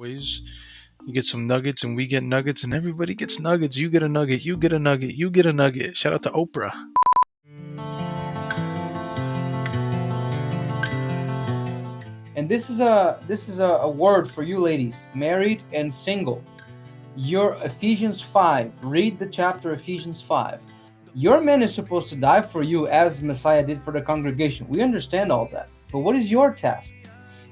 always. You get some nuggets and we get nuggets and everybody gets nuggets. You get a nugget, you get a nugget, you get a nugget. Shout out to Oprah. And this is a word for you ladies, married and single. Your Ephesians 5, read the chapter Ephesians 5. Your man is supposed to die for you as Messiah did for the congregation. We understand all that. But what is your task?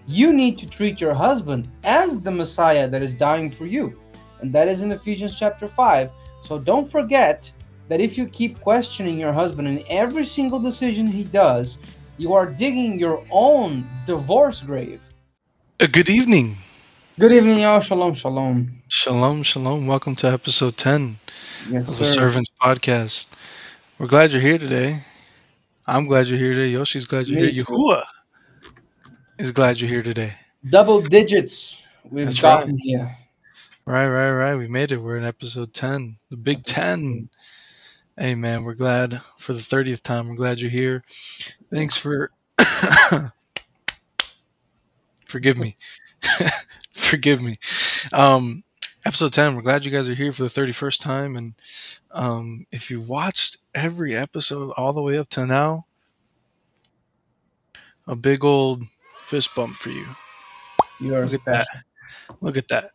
You need to treat your husband as the Messiah that is dying for you. And that is in Ephesians chapter 5. So don't forget that if you keep questioning your husband in every single decision he does, you are digging your own divorce grave. Good evening. Good evening, y'all. Shalom, shalom. Shalom, shalom. Welcome to episode 10 Yes, of sir. A Servant's Podcast. We're glad you're here today. I'm glad you're here today. Yoshi's glad you're Me here. too. Yahuwah is glad you're here today. Double digits we've That's gotten here. Right. We made it. We're in episode 10, the Big 10. Hey, man, we're glad for the 30th time. We're glad you're here. Thanks for... Forgive me. Forgive me. Episode 10, we're glad you guys are here for the 31st time. And if you watched every episode all the way up to now, a big old fist bump for you. You are Look special. at that. Look at that.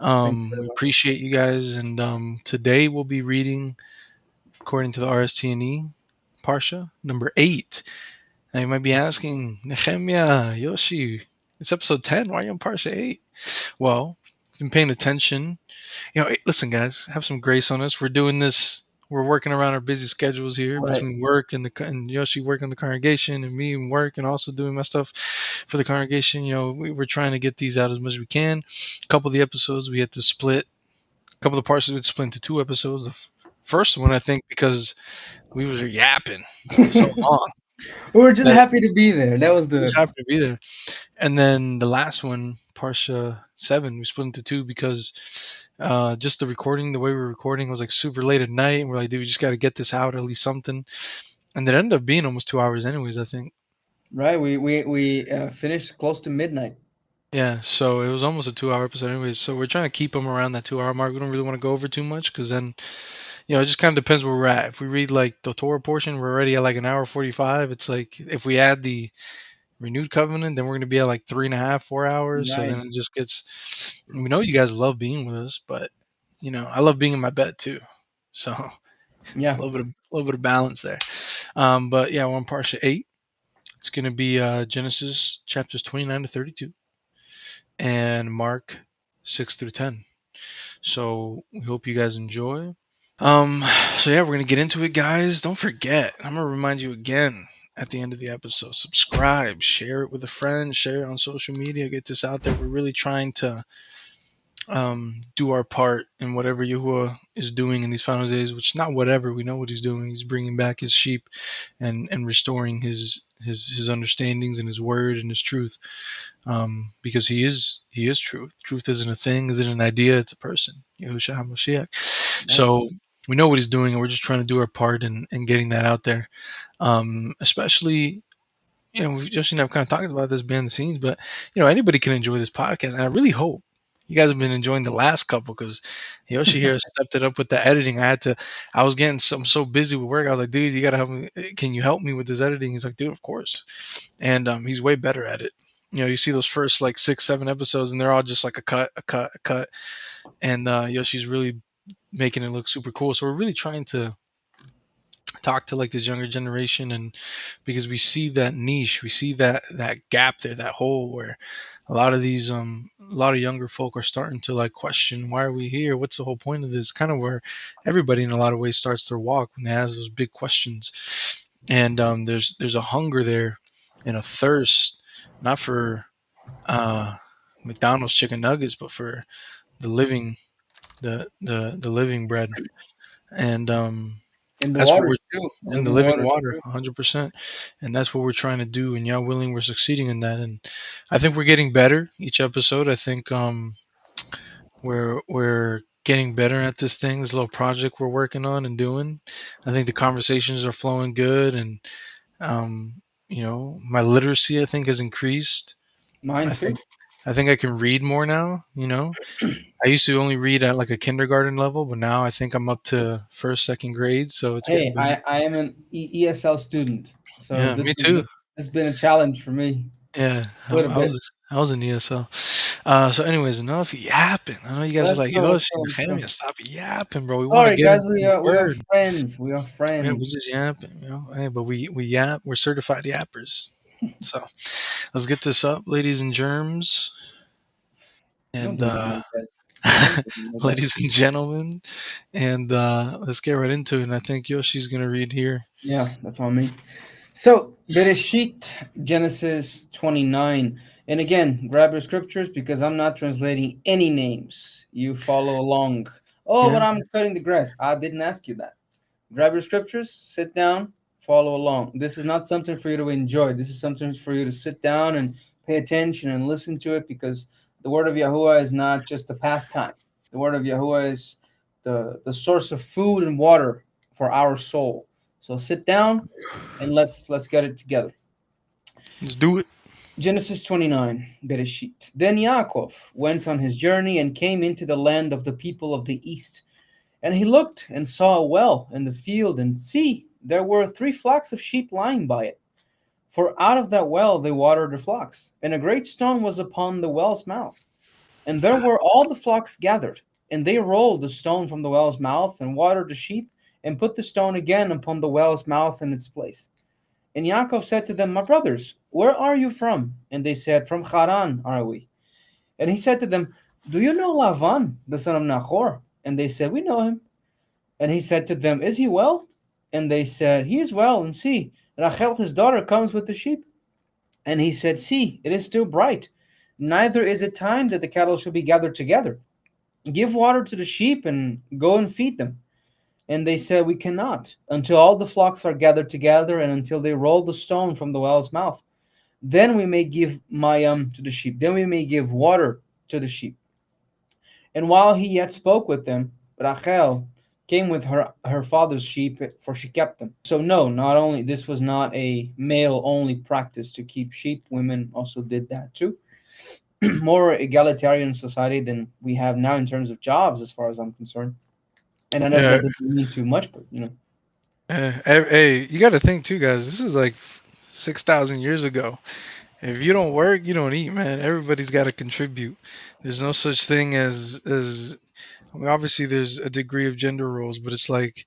Thank you very We much. appreciate you guys. And today we'll be reading, according to the RSTNE, Parsha, number 8. Now you might be asking, Nechemyah, Yoshi, it's episode 10. Why are you on Parsha 8? Well, if you've been paying attention. Listen, guys, have some grace on us. We're doing this. We're working around our busy schedules here between work and Yoshi working the congregation and me and work and also doing my stuff for the congregation. We're trying to get these out as much as we can. A couple of the episodes we had to split. A couple of the parts we had to split into 2 episodes. The first one, I think, because we were yapping so long. We were just happy to be there. That was Just happy to be there. And then the last one, Parsha 7, we split into 2 because just the recording, the way we were recording was like super late at night. And we're like, dude, we just got to get this out, at least something. And it ended up being almost 2 hours anyways, I think. Right. We finished close to midnight. Yeah, so it was almost a 2-hour episode anyways. So we're trying to keep them around that 2-hour mark. We don't really want to go over too much because then, it just kind of depends where we're at. If we read like the Torah portion, we're already at like an hour 45. It's like if we add the renewed covenant, then we're going to be at like 3.5, 4 hours. Right. So then it just gets, we know you guys love being with us, but I love being in my bed too. So Yeah. a little bit of balance there. But yeah, we're on Parsha 8. It's going to be Genesis chapters 29 to 32 and Mark 6 through 10. So we hope you guys enjoy. So yeah, we're going to get into it, guys. Don't forget, I'm going to remind you again at the end of the episode, subscribe, share it with a friend, share it on social media, get this out there. We're really trying to do our part in whatever Yahuwah is doing in these final days, which not whatever, we know what he's doing. He's bringing back his sheep and restoring his understandings and his word and his truth, because he is truth. Truth isn't a thing, isn't an idea, it's a person, Yoshiyahu and Nechemyah. So we know what he's doing, and we're just trying to do our part in getting that out there. Especially, Joshi and I've kind of talked about this behind the scenes, but anybody can enjoy this podcast, and I really hope you guys have been enjoying the last couple, because Yoshi here stepped it up with the editing. I was getting I'm so busy with work. I was like, dude, you gotta help me. Can you help me with this editing? He's like, dude, of course. And he's way better at it. You see those first like 6-7 episodes, and they're all just like a cut. And Yoshi's really making it look super cool. So we're really trying to talk to like this younger generation, and because we see that niche, we see that gap there, that hole where a lot of younger folk are starting to like question, why are we here? What's the whole point of this? Kind of where everybody in a lot of ways starts their walk when they ask those big questions. And there's a hunger there and a thirst, not for McDonald's chicken nuggets, but for the living bread. And in the that's what waters too. in the living water, 100%. And that's what we're trying to do. And y'all willing, we're succeeding in that. And I think we're getting better each episode. I think we're getting better at this thing, this little project we're working on and doing. I think the conversations are flowing good, and my literacy, I think, has increased. Mine I too. I think I can read more now. I used to only read at like a kindergarten level, but now I think I'm up to first, second grade, so it's getting Hey, better. I am an ESL student, so Yeah, this me is too. this has been a challenge for me Yeah, a I, little I bit. was I was in ESL. So, anyways, enough yapping. I know you guys are Let's like, go. Let's Yoshi, go. Let's go. Nechemyah, stop yapping, bro. We want to Sorry, get guys. into We the are word. friends. We are Yeah, we friends. just yapping. Hey, but we yap. We're certified yappers. So, let's get this up, ladies and germs, Don't and do me like that. Don't do me like that. ladies and gentlemen, and let's get right into it. And I think Yoshi's gonna read here. Yeah, that's on me. So, Bereshit, Genesis 29. And again, grab your scriptures because I'm not translating any names. You follow along. Oh, but Yeah, I'm cutting the grass. I didn't ask you that. Grab your scriptures, sit down, follow along. This is not something for you to enjoy. This is something for you to sit down and pay attention and listen to it because the word of Yahuwah is not just a pastime. The word of Yahuwah is the source of food and water for our soul. So sit down and let's get it together. let's do it. Genesis 29, Bereshit. Then Yaakov went on his journey and came into the land of the people of the east. And he looked and saw a well in the field, and see, there were 3 flocks of sheep lying by it. For out of that well they watered their flocks. And a great stone was upon the well's mouth. And there were all the flocks gathered. And they rolled the stone from the well's mouth, and watered the sheep, and put the stone again upon the well's mouth in its place. And Yaakov said to them, My brothers, where are you from? And they said, From Haran are we. And he said to them, Do you know Lavan, the son of Nahor? And they said, We know him. And he said to them, Is he well? And they said, He is well, and see, Rachel his daughter comes with the sheep. And he said, See, it is still bright, neither is it time that the cattle should be gathered together. Give water to the sheep, and go and feed them. And they said, We cannot, until all the flocks are gathered together, and until they roll the stone from the well's mouth. Then we may give mayam to the sheep. Then we may give water to the sheep. And while he yet spoke with them, Rachel came with her father's sheep, for she kept them. So no, not only this was not a male only practice to keep sheep, women also did that too. More egalitarian society than we have now in terms of jobs, as far as I'm concerned. And I know Yeah. that doesn't mean too much, but Hey, you got to think too, guys. This is like 6,000 years ago. If you don't work, you don't eat, man. Everybody's got to contribute. There's no such thing as. I mean, obviously, there's a degree of gender roles, but it's like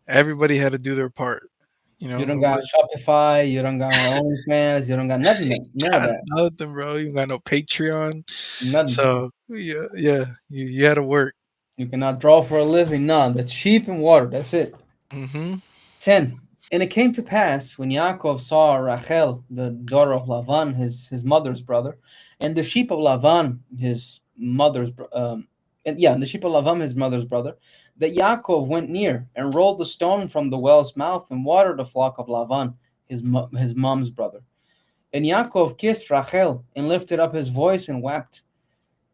everybody had to do their part. you don't It got was Shopify, you don't got OnlyFans, you don't got nothing, none of got that, nothing, bro. You got no Patreon, nothing. so yeah, you had to work. You cannot draw for a living, none. That's sheep and water. That's it. Hmm. 10. And it came to pass when Yaakov saw Rachel, the daughter of Lavan, his mother's brother, and the sheep of Lavan, his mother's, and the sheep of Lavan, his mother's brother, that Yaakov went near and rolled the stone from the well's mouth and watered the flock of Lavan, his mom's brother. And Yaakov kissed Rachel and lifted up his voice and wept.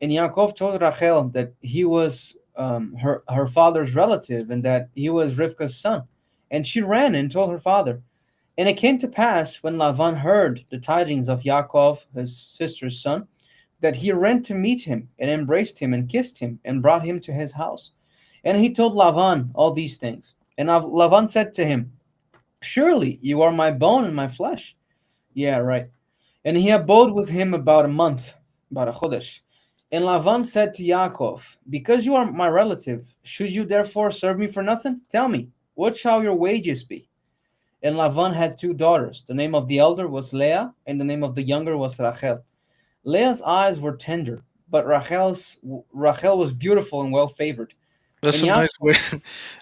And Yaakov told Rachel that he was her father's relative and that he was Rivka's son. And she ran and told her father. And it came to pass when Lavan heard the tidings of Yaakov, his sister's son, that he ran to meet him and embraced him and kissed him and brought him to his house. And he told Lavan all these things. And Lavan said to him, Surely you are my bone and my flesh. Yeah, right. And he abode with him about a month, about a chodesh. And Lavan said to Yaakov, Because you are my relative, should you therefore serve me for nothing? Tell me, what shall your wages be? And Lavan had 2 daughters. The name of the elder was Leah, and the name of the younger was Rachel. Leah's eyes were tender, but Rachel was beautiful and well favored. That's And a nice Yaakov, way.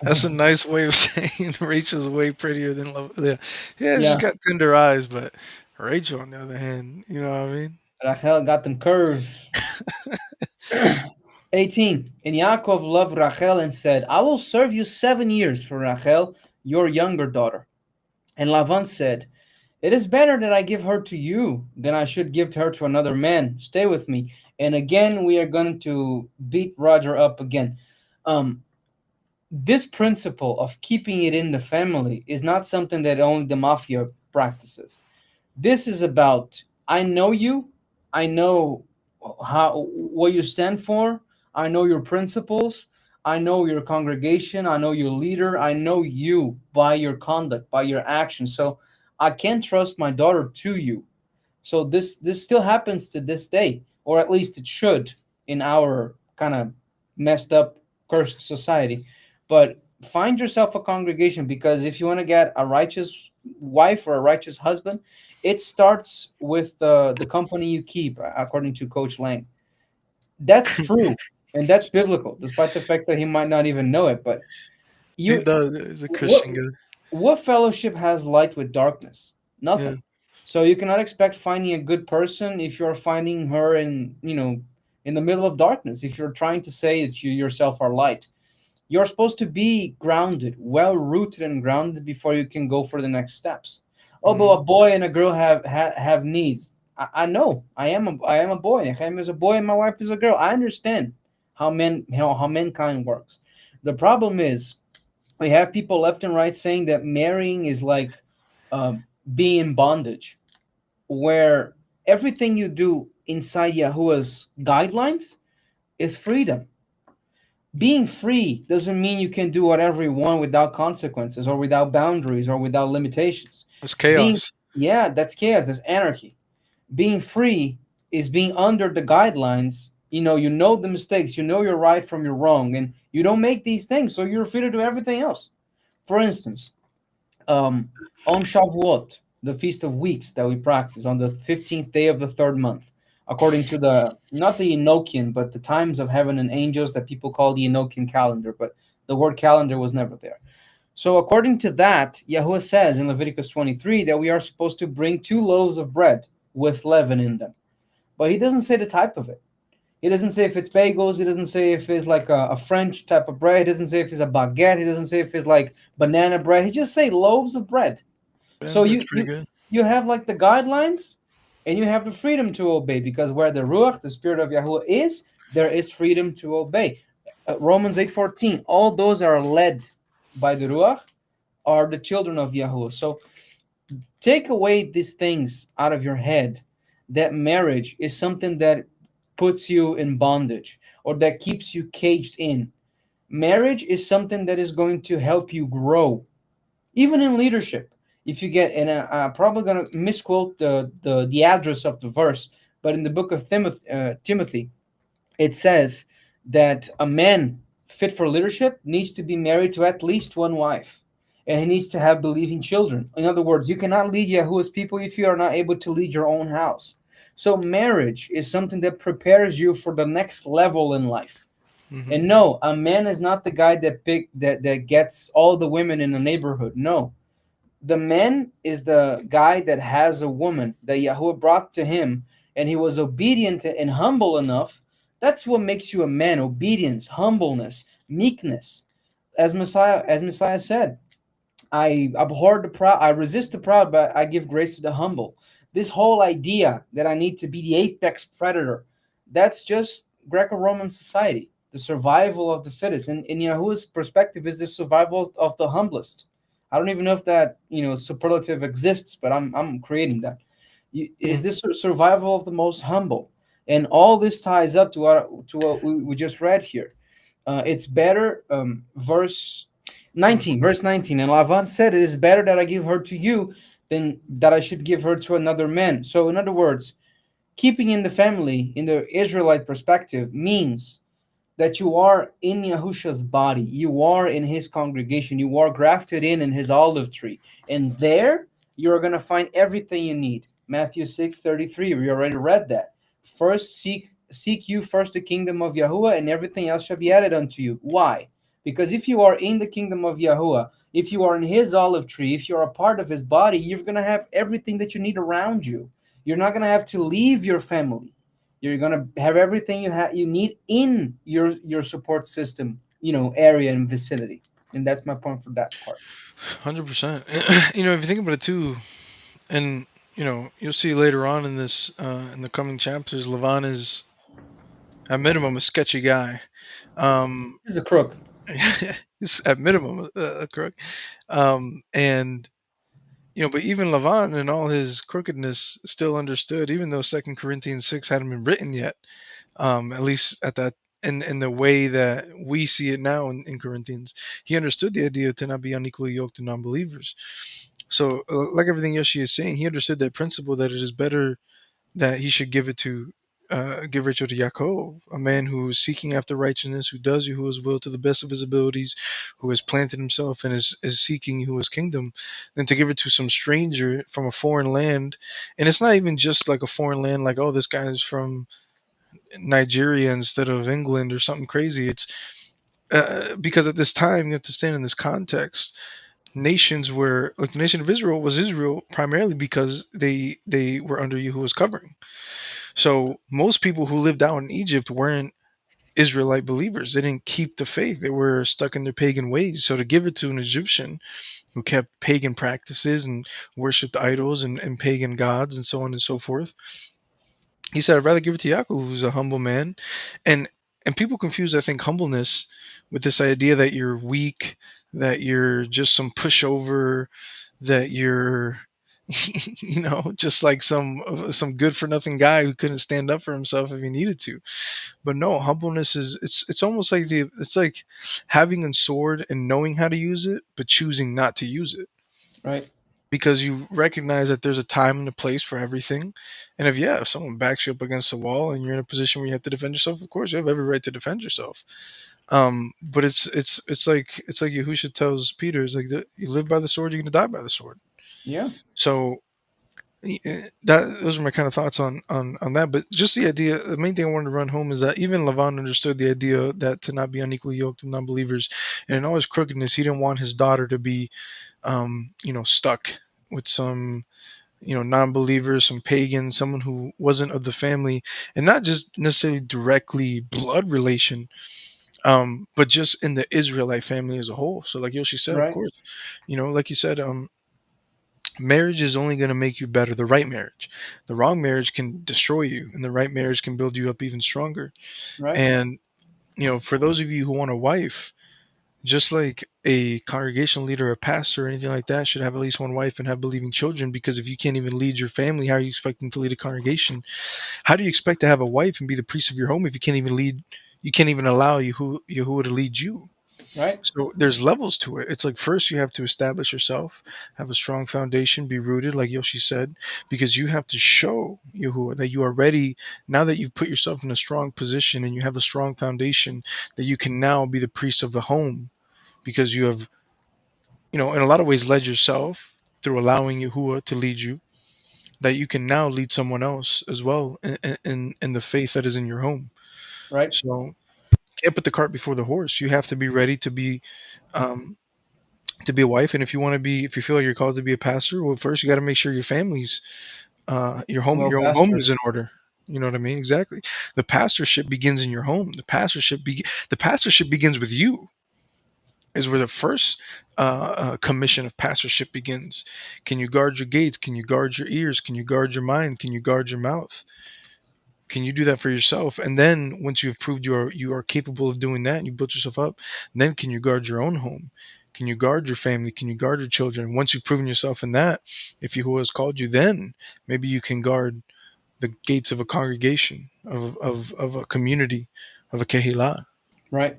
That's a nice way of saying Rachel's way prettier than Love. Yeah, yeah, she's yeah, got tender eyes, but Rachel, on the other hand, you know what I mean? Rachel got them curves. 18. And Yaakov loved Rachel and said, I will serve you 7 years for Rachel, your younger daughter. And Lavan said, It is better that I give her to you than I should give her to another man. Stay with me. And again, we are going to beat Roger up again. Um, this principle of keeping it in the family is not something that only the mafia practices. This is about, I know you, I know what you stand for. I know your principles. I know your congregation. I know your leader. I know you by your conduct, by your actions. So I can trust my daughter to you. So this still happens to this day, or at least it should in our kind of messed up, cursed society. But find yourself a congregation, because if you want to get a righteous wife or a righteous husband, it starts with the company you keep, according to Coach Lang. That's true, and that's biblical, despite the fact that he might not even know it. But He you, does. He's a what Christian guy. what fellowship has light with darkness? Yeah. Nothing. So you cannot expect finding a good person if you're finding her in, in the middle of darkness. If you're trying to say that you yourself are light, you're supposed to be grounded, well rooted and grounded before you can go for the next steps. Oh, but Hmm. a boy and a girl have needs. I know. I am a boy. Nechemyah is a boy, and my wife is a girl. I understand how mankind works. The problem is we have people left and right saying that marrying is like um, being in bondage, where everything you do inside Yahuwah's guidelines is freedom. Being free doesn't mean you can do whatever you want without consequences or without boundaries or without limitations. It's Being, chaos. yeah, that's chaos, that's anarchy. Being free is being under the guidelines. You know the mistakes, you know your right from your wrong, and you don't make these things, so you're free to do everything else. For instance, um, on Shavuot, the Feast of Weeks that we practice on the 15th day of the third month, according to the not the Enochian, but the times of heaven and angels that people call the Enochian calendar, but the word calendar was never there. So according to that, Yahuwah says in Leviticus 23 that we are supposed to bring 2 loaves of bread with leaven in them. But he doesn't say the type of it. He doesn't say if it's bagels. He doesn't say if it's like a French type of bread. He doesn't say if it's a baguette. He doesn't say if it's like banana bread. He just say loaves of bread. Yeah, So that's you pretty you good. you have like the guidelines, and you have the freedom to obey, because where the ruach, the spirit of Yahuwah, is, there is freedom to obey. Romans 8:14. All those are led by the ruach are the children of Yahuwah. So take away these things out of your head, that marriage is something that puts you in bondage or that keeps you caged in. Marriage is something that is going to help you grow, even in leadership. If you get, and I'm probably going to misquote the address of the verse, but in the book of Timothy, it says that a man fit for leadership needs to be married to at least one wife, and he needs to have believing children. In other words, you cannot lead Yahuwah's people if you are not able to lead your own house. So marriage is something that prepares you for the next level in life. Hmm. And no, a man is not the guy that gets all the women in the neighborhood. No, the man is the guy that has a woman that Yahuwah brought to him, and he was obedient and humble enough. That's what makes you a man: obedience, humbleness, meekness. As Messiah said, I abhor the proud, I resist the proud, but I give grace to the humble. This whole idea that I need to be the apex predator, that's just Greco-Roman society, the survival of the fittest. And in Yahuwah's perspective, is the survival of the humblest. I don't even know if that superlative exists, but I'm creating that. Is this survival of the most humble? And all this ties up to what we just read here. It's better, verse 19. And Lavan said, "It is better that I give her to you than that I should give her to another man." So, in other words, keeping in the family, in the Israelite perspective, means that you are in Yahusha's body, you are in his congregation, you are grafted in his olive tree, and there you're going to find everything you need. Matthew 6:33, we already read that. First seek you first the kingdom of Yahuwah, and everything else shall be added unto you. Why? Because if you are in the kingdom of Yahuwah, if you are in his olive tree, if you're a part of his body, you're going to have everything that you need around you. You're not going to have to leave your family. You're gonna have everything you need in your support system, area and vicinity. And that's my point for that part. 100%. If you think about it too, and you'll see later on in this, in the coming chapters, Lavan is at minimum a sketchy guy. Um, This is a crook. he's at minimum a crook. And But even Lavan and all his crookedness still understood, even though Second Corinthians 6 hadn't been written yet. At least at that in the way that we see it now in Corinthians, he understood the idea to not be unequally yoked to non-believers. So, like everything Yoshi is saying, he understood that principle that it is better that he should give Rachel to Yaakov, a man who is seeking after righteousness, who does Yahuwah's will to the best of his abilities, who has planted himself and is seeking Yahuwah's kingdom, than to give it to some stranger from a foreign land. And it's not even just like a foreign land, like, oh, this guy is from Nigeria instead of England or something crazy. It's because at this time, you have to stand in this context. Nations were like the nation of Israel was Israel primarily because they were under Yahuwah's covering. So most people who lived out in Egypt weren't Israelite believers. They didn't keep the faith. They were stuck in their pagan ways. So to give it to an Egyptian who kept pagan practices and worshipped idols and pagan gods and so on and so forth, he said, I'd rather give it to Yaakov, who's a humble man. And and people confuse, I think, humbleness with this idea that you're weak, that you're just some pushover, that you're just like some good for nothing guy who couldn't stand up for himself if he needed to. But no, humbleness is it's almost like it's like having a sword and knowing how to use it, but choosing not to use it Right. because you recognize that there's a time and a place for everything. And if someone backs you up against the wall and you're in a position where you have to defend yourself, of course you have every right to defend yourself. But it's like Yahusha tells Peter, it's like you live by the sword, you're gonna die by the sword. Yeah. So that those are my kind of thoughts on that. But just the idea, the main thing I wanted to run home is that even Lavan understood the idea that to not be unequally yoked with non-believers, and in all his crookedness, he didn't want his daughter to be, stuck with some, non-believers, some pagan, someone who wasn't of the family, and not just necessarily directly blood relation, but just in the Israelite family as a whole. So, like Yoshi said, of Right. course, like you said, marriage is only going to make you better. The right marriage, the wrong marriage can destroy you, and the right marriage can build you up even stronger. Right. And for those of you who want a wife, just like a congregational leader, a pastor, or anything like that, should have at least one wife and have believing children. Because if you can't even lead your family, how are you expecting to lead a congregation? How do you expect to have a wife and be the priest of your home if you can't even lead? You can't even allow Yahuwah to lead you. Right. So there's levels to it. It's like first you have to establish yourself, have a strong foundation, be rooted, like Yoshi said, because you have to show Yahuwah that you are ready now that you've put yourself in a strong position and you have a strong foundation, that you can now be the priest of the home because you have, in a lot of ways led yourself through allowing Yahuwah to lead you, that you can now lead someone else as well in the faith that is in your home. Right. So can't put the cart before the horse. You have to be ready um, to be a wife, and if you feel like you're called to be a pastor, well, first you got to make sure your family's Well your own home pastored. is in order. You know what I mean? Exactly. The pastorship begins in your home. The pastorship begins with you. Is where the first commission of pastorship begins. Can you guard your gates? Can you guard your ears? Can you guard your mind? Can you guard your mouth? Can you do that for yourself? And then once you've proved you are capable of doing that and you built yourself up, then can you guard your own home? Can you guard your family? Can you guard your children? Once you've proven yourself in that, if Yahuwah has called you, then maybe you can guard the gates of a congregation, of a community, of a kehilah. Right.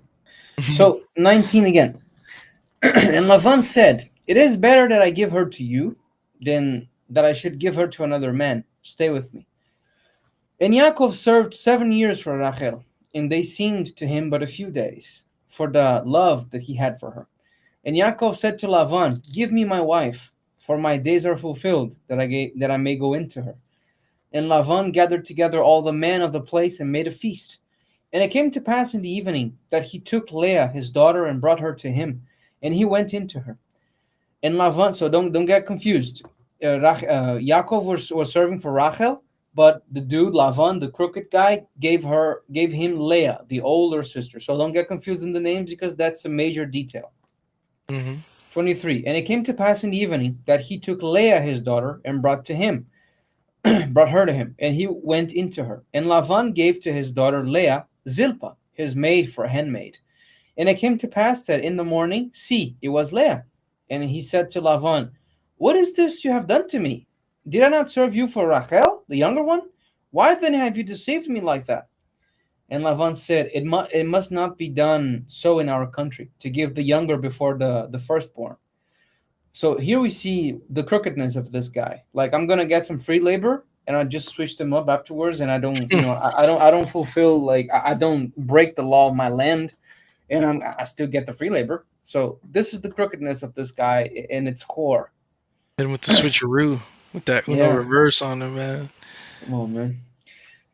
So 19 again. And Lavan said, "It is better that I give her to you than that I should give her to another man. Stay with me." And Yaakov served 7 years for Rachel, and they seemed to him but a few days, for the love that he had for her. And Yaakov said to Lavan, "Give me my wife, for my days are fulfilled, that I may go into her." And Lavan gathered together all the men of the place and made a feast. And it came to pass in the evening that he took Leah his daughter and brought her to him, and he went into her. And Lavan, so don't get confused. Yaakov was serving for Rachel, but the dude Lavan, the crooked guy, gave him Leah, the older sister. So don't get confused in the names because that's a major detail. Hmm. 23. And it came to pass in the evening that he took Leah his daughter and brought her to him, and he went into her. And Lavan gave to his daughter Leah Zilpah, his maid for a handmaid. And it came to pass that in the morning, see, it was Leah. And he said to Lavan, What is this you have done to me? Did I not serve you for Rachel, the younger one? Why then have you deceived me like that? And Lavan said, it must not be done so in our country, to give the younger before the firstborn. So here we see the crookedness of this guy. Like, I'm gonna get some free labor, and I just switch them up afterwards, and I don't, I don't fulfill, like, I don't break the law of my land, and I still get the free labor. So this is the crookedness of this guy in its core. And with the switcheroo, with that Uno Yeah. reverse on him, man. Come on, man.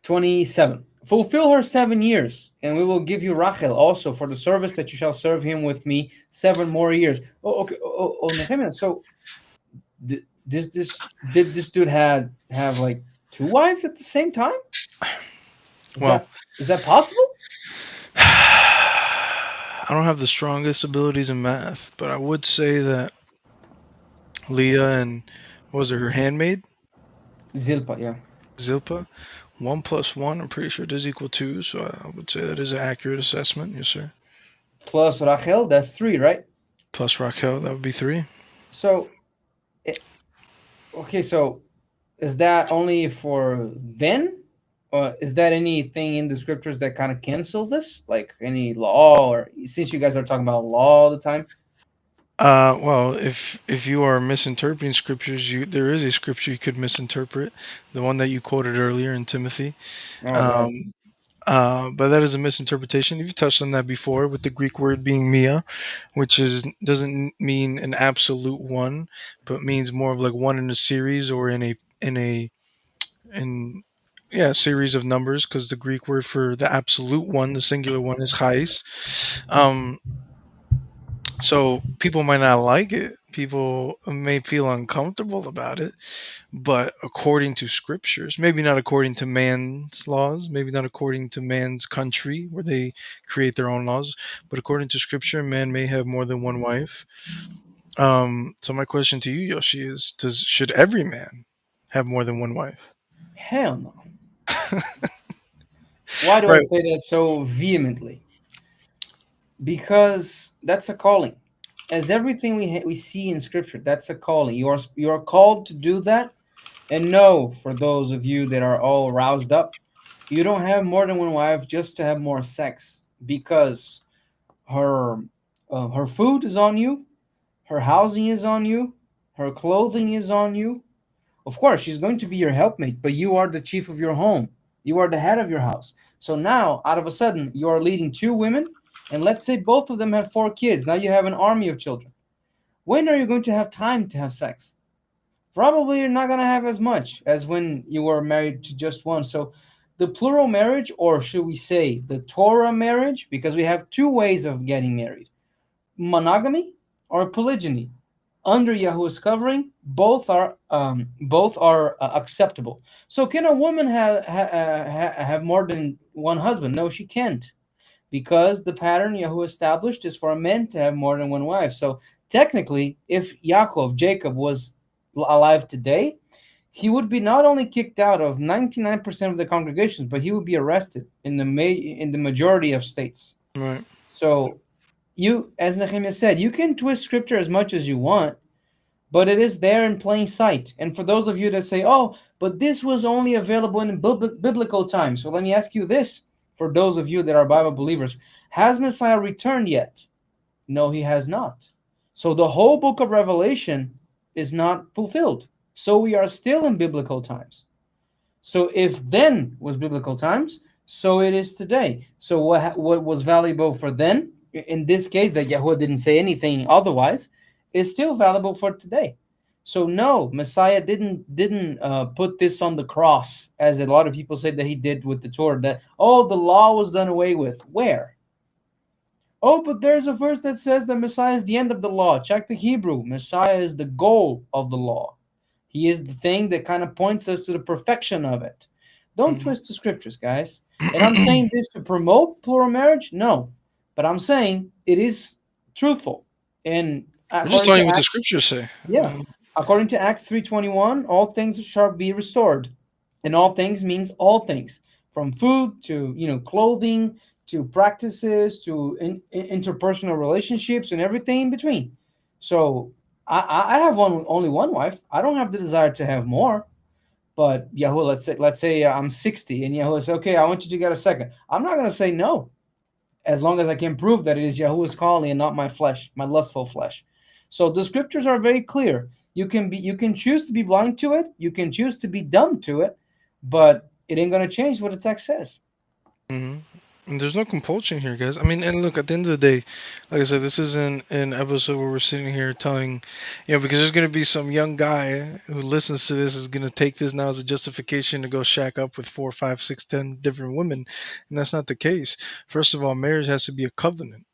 27. Fulfill her 7 years, and we will give you Rachel also for the service that you shall serve him with me 7 more years. Oh, okay. Nehemiah. So did this dude have like two wives at the same time? Is Well, that is that possible? I don't have the strongest abilities in math, but I would say that Leah and what was it, her handmaid, Zilpa, yeah. Zilpa, 1 plus 1, I'm pretty sure does equal 2, so I would say that is an accurate assessment. Yes, sir. Plus Rachel, that's three, right? Plus Raquel, that would be 3. So, okay, so is that only for then? Or is that anything in the scriptures that kind of cancel this? Like any law, or since you guys are talking about law all the time? Well, if you are misinterpreting scriptures, there is a scripture you could misinterpret, the one that you quoted earlier in Timothy. All right. Um, but that is a misinterpretation. You've touched on that before with the Greek word being mia, which doesn't mean an absolute one, but means more of like one in a series or in yeah, series of numbers, because the Greek word for the absolute one, the singular one, is chais. Um, so people might not like it. People may feel uncomfortable about it, but according to scriptures, maybe not according to man's laws, maybe not according to man's country where they create their own laws, but according to scripture, man may have more than one wife. So my question to you, Yoshi, is: should every man have more than one wife? Hell no. Why do I Right. say that so vehemently? Because that's a calling. As everything we see in scripture, that's a calling. You are called to do that. And no, for those of you that are all roused up, you don't have more than one wife just to have more sex, because her her food is on you, her housing is on you, her clothing is on you. Of course, she's going to be your helpmate, but you are the chief of your home. You are the head of your house. So now, out of a sudden, you are leading two women, and let's say both of them have 4 kids. Now you have an army of children. When are you going to have time to have sex? Probably you're not going to have as much as when you were married to just one. So the plural marriage, or should we say the Torah marriage, because we have two ways of getting married: monogamy or polygyny. Under Yahuwah's covering, both are acceptable. So, can a woman have more than one husband? No, she can't, because the pattern Yahuwah established is for a man to have more than one wife. So, technically, if Jacob, was alive today, he would be not only kicked out of 99% of the congregations, but he would be arrested in the majority of states. Right. So, you, as Nehemiah said, you can twist scripture as much as you want, but it is there in plain sight. And for those of you that say, oh, but this was only available in biblical times. So let me ask you this, for those of you that are Bible believers: has Messiah returned yet? No, he has not. So the whole book of Revelation is not fulfilled. So we are still in biblical times. So if then was biblical times, so it is today. So what was valuable for then, in this case, that Yahweh didn't say anything otherwise, is still valuable for today. So no, Messiah didn't put this on the cross, as a lot of people say that he did with the Torah. That, oh, the law was done away with. Where? Oh, but there's a verse that says that Messiah is the end of the law. Check the Hebrew. Messiah is the goal of the law. He is the thing that kind of points us to the perfection of it. Don't Mhm. twist the scriptures, guys. And I'm saying this to promote plural marriage? No. But I'm saying it is truthful. And We're just according telling to you what the Acts, scriptures say. yeah, according to Acts 3:21, all things shall be restored. And all things means all things, from food to, clothing, to practices, to interpersonal relationships, and everything in between. So I have only one wife. I don't have the desire to have more. But Yahuwah, let's say I'm 60, and Yahuwah says, okay, I want you to get a second. I'm not gonna say no, as long as I can prove that it is Yahuwah's calling and not my flesh, my lustful flesh. So the scriptures are very clear. You can choose to be blind to it. You can choose to be dumb to it, but it ain't gonna change what the text says. Hmm. And there's no compulsion here, guys. I mean, and look, at the end of the day, like I said, this isn't an episode where we're sitting here telling, because there's going to be some young guy who listens to this is going to take this now as a justification to go shack up with 4, 5, 6, 10 different women, and that's not the case. First of all, marriage has to be a covenant.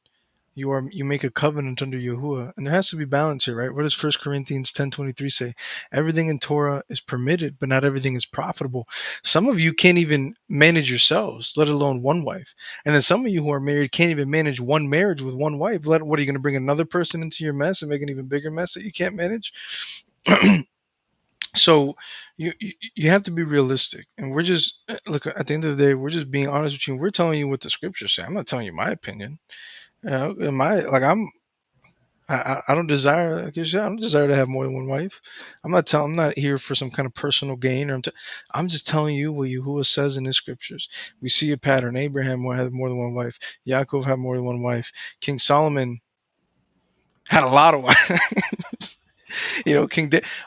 You make a covenant under Yahuwah, and there has to be balance here, right? What does 1 Corinthians 10:23 say? Everything in Torah is permitted, but not everything is profitable. Some of you can't even manage yourselves, let alone one wife, and then some of you who are married can't even manage one marriage with one wife. What are you going to bring another person into your mess and make an even bigger mess that you can't manage? So you have to be realistic, and we're just look at the end of the day, we're just being honest with you. We're telling you what the scriptures say. I'm not telling you my opinion. My like I don't desire, like I don't desire to have more than one wife. I'm not here for some kind of personal gain, or I'm just telling you what Yahuwah says in His scriptures. We see a pattern. Abraham had more than one wife. Yaakov had more than one wife. King Solomon had a lot of wives.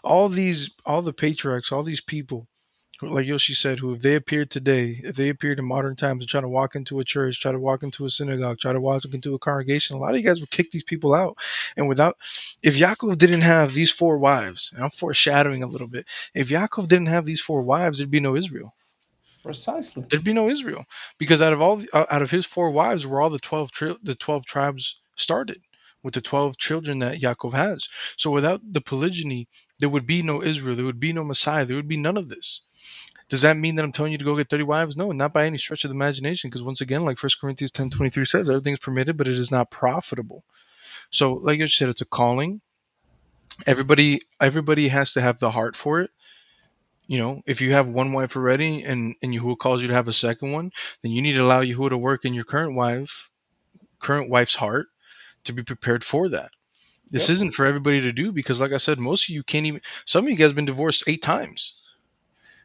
All the patriarchs, all these people, like Yoshi said, who if they appeared today, if they appeared in modern times and try to walk into a church, try to walk into a synagogue, try to walk into a congregation, a lot of you guys would kick these people out. And if Yaakov didn't have these 4 wives, and I'm foreshadowing a little bit, if Yaakov didn't have these 4 wives, there'd be no Israel. Precisely. There'd be no Israel, because out of his 4 wives were all the 12 tribes started with the 12 children that Yaakov has. So without the polygyny, there would be no Israel. There would be no Messiah. There would be none of this. Does that mean that I'm telling you to go get 30 wives? No, not by any stretch of the imagination. Because once again, like 1 Corinthians 10:23 says, everything is permitted, but it is not profitable. So, like you said, it's a calling. Everybody has to have the heart for it. If you have one wife already, and Yahuwah calls you to have a second one, then you need to allow Yahuwah to work in your current wife's heart to be prepared for that. This Yep. isn't for everybody to do, because, like I said, most of you can't even. Some of you guys have been divorced 8 times.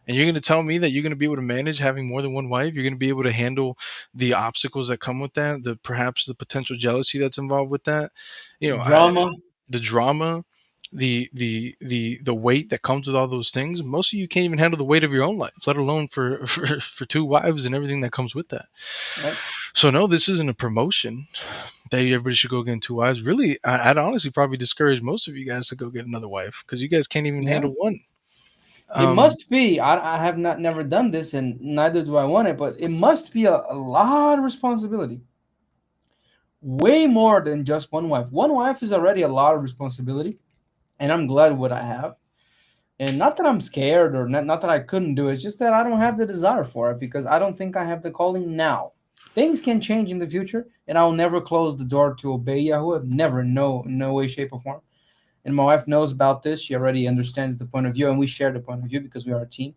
And you're going to tell me that you're going to be able to manage having more than one wife? You're going to be able to handle the obstacles that come with that, perhaps the potential jealousy that's involved with that, you The know, I, drama. the drama, the weight that comes with all those things. Most of you can't even handle the weight of your own life, let alone for 2 wives and everything that comes with that. Right. So no, this isn't a promotion that everybody should go get 2 wives. Really, I'd honestly probably discourage most of you guys to go get another wife, because you guys can't even Yeah. handle one. It Um, must be. I have not never done this, and neither do I want it. But it must be a lot of responsibility, way more than just one wife. One wife is already a lot of responsibility, and I'm glad what I have. And not that I'm scared, or not that I couldn't do it. It's just that I don't have the desire for it, because I don't think I have the calling now. Things can change in the future, and I'll never close the door to obey Yahweh. Never, no way, shape, or form. And my wife knows about this. She already understands the point of view, and we share the point of view because we are a team.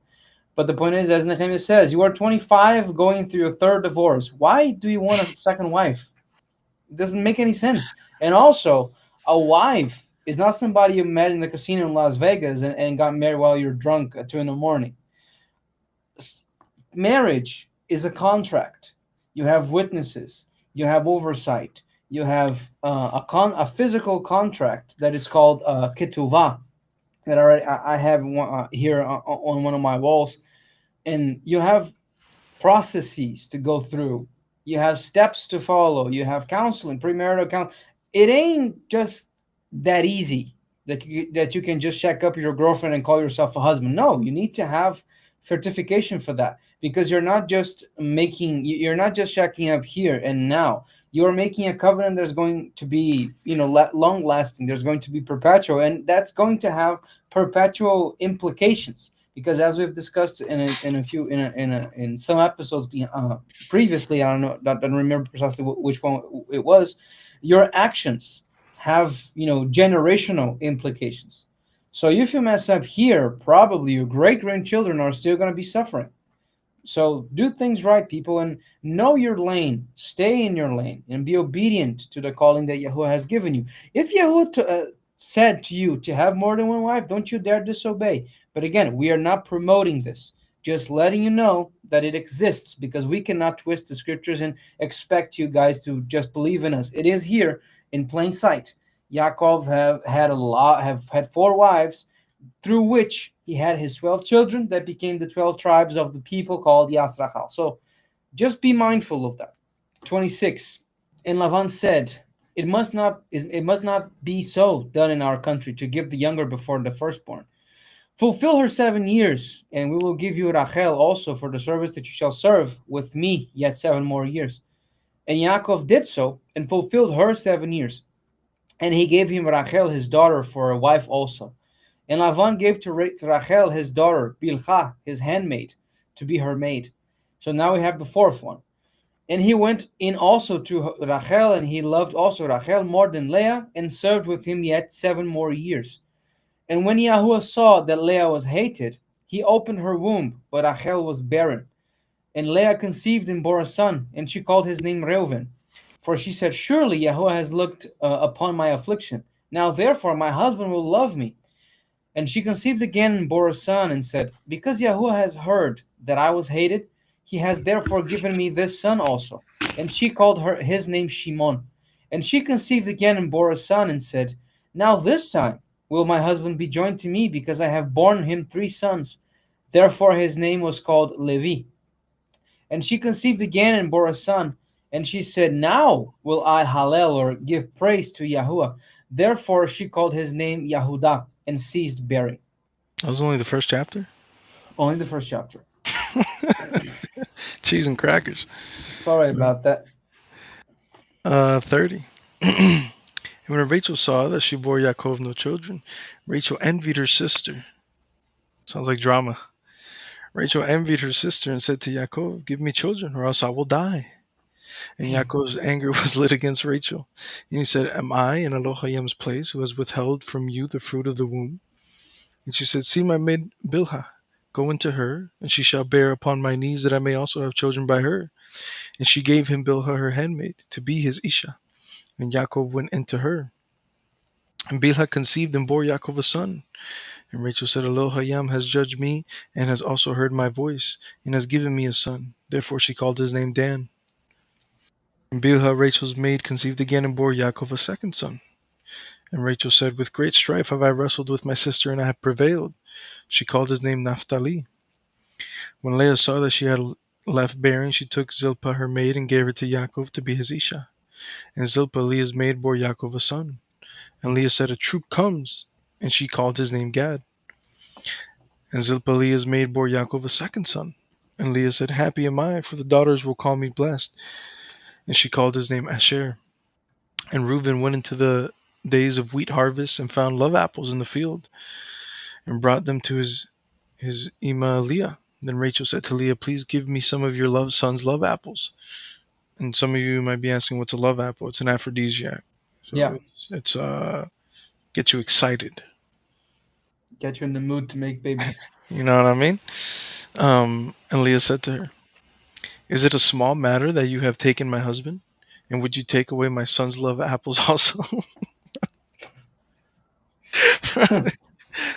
But the point is, as Nechemyah says, you are 25 going through your third divorce. Why do you want a second wife? It doesn't make any sense. And also, a wife is not somebody you met in the casino in Las Vegas and got married while you're drunk at 2 in the morning. Marriage is a contract. You have witnesses, you have oversight, you have a physical contract that is called ketuvah, that I have one, here on one of my walls. And you have processes to go through. You have steps to follow. You have counseling, premarital counseling. It ain't just that easy that you can just check up your girlfriend and call yourself a husband. No, you need to have certification for that, because you're not just checking up here and now. You're making a covenant that's going to be, long lasting. There's going to be perpetual, and that's going to have perpetual implications, because as we've discussed in some episodes previously, I don't remember precisely which one it was. Your actions have, generational implications. So if you mess up here, probably your great grandchildren are still going to be suffering. So do things right, people, and know your lane. Stay in your lane and be obedient to the calling that Yahuwah has given you. If Yahuwah said to you to have more than one wife, don't you dare disobey. But again, we are not promoting this, just letting you know that it exists, because we cannot twist the scriptures and expect you guys to just believe in us. It is here in plain sight. Yaakov have had four wives, through which he had his 12 children that became the 12 tribes of the people called Yasrachal. So just be mindful of that. 26. And Lavan said, it must not be so done in our country to give the younger before the firstborn. Fulfill her 7 years, and we will give you Rachel also for the service that you shall serve with me yet 7 more years. And Yaakov did so, and fulfilled her 7 years. And he gave him Rachel his daughter for a wife also. And Lavan gave to Rachel his daughter, Bilhah, his handmaid, to be her maid. So now we have the fourth one. And he went in also to Rachel, and he loved also Rachel more than Leah, and served with him yet 7 more years. And when Yahuwah saw that Leah was hated, he opened her womb, but Rachel was barren. And Leah conceived and bore a son, and she called his name Reuven. For she said, surely Yahuwah has looked upon my affliction. Now therefore my husband will love me. And she conceived again and bore a son, and said, because Yahuwah has heard that I was hated, he has therefore given me this son also. And she called his name Shimon. And she conceived again and bore a son, and said, now this time will my husband be joined to me, because I have borne him 3 sons. Therefore his name was called Levi. And she conceived again and bore a son. And she said, now will I hallel, or give praise to Yahuwah. Therefore she called his name Yahudah, and ceased bearing. That was only the first chapter? Only the first chapter. Cheese and crackers. Sorry about that. 30. And when Rachel saw that she bore Yaakov no children, Rachel envied her sister. Sounds like drama. Rachel envied her sister and said to Yaakov, give me children, or else I will die. And Yaakov's anger was lit against Rachel. And he said, am I in Elohim's place, who has withheld from you the fruit of the womb? And she said, see my maid Bilhah, go into her, and she shall bear upon my knees, that I may also have children by her. And she gave him Bilhah her handmaid, to be his Isha. And Yaakov went into her. And Bilhah conceived and bore Yaakov a son. And Rachel said, Elohim has judged me, and has also heard my voice, and has given me a son. Therefore she called his name Dan. And Bilhah, Rachel's maid, conceived again and bore Yaakov a second son. And Rachel said, with great strife have I wrestled with my sister, and I have prevailed. She called his name Naphtali. When Leah saw that she had left bearing, she took Zilpah her maid, and gave her to Yaakov to be his Isha. And Zilpah, Leah's maid, bore Yaakov a son. And Leah said, a troop comes. And she called his name Gad. And Zilpah, Leah's maid, bore Yaakov a second son. And Leah said, happy am I, for the daughters will call me blessed. And she called his name Asher. And Reuben went into the days of wheat harvest, and found love apples in the field, and brought them to his Ima Leah. Then Rachel said to Leah, please give me some of your son's love apples. And some of you might be asking, what's a love apple? It's an aphrodisiac. So Yeah. it's gets you excited. Get you in the mood to make babies. You know what I mean? And Leah said to her, is it a small matter that you have taken my husband? And would you take away my son's love apples also?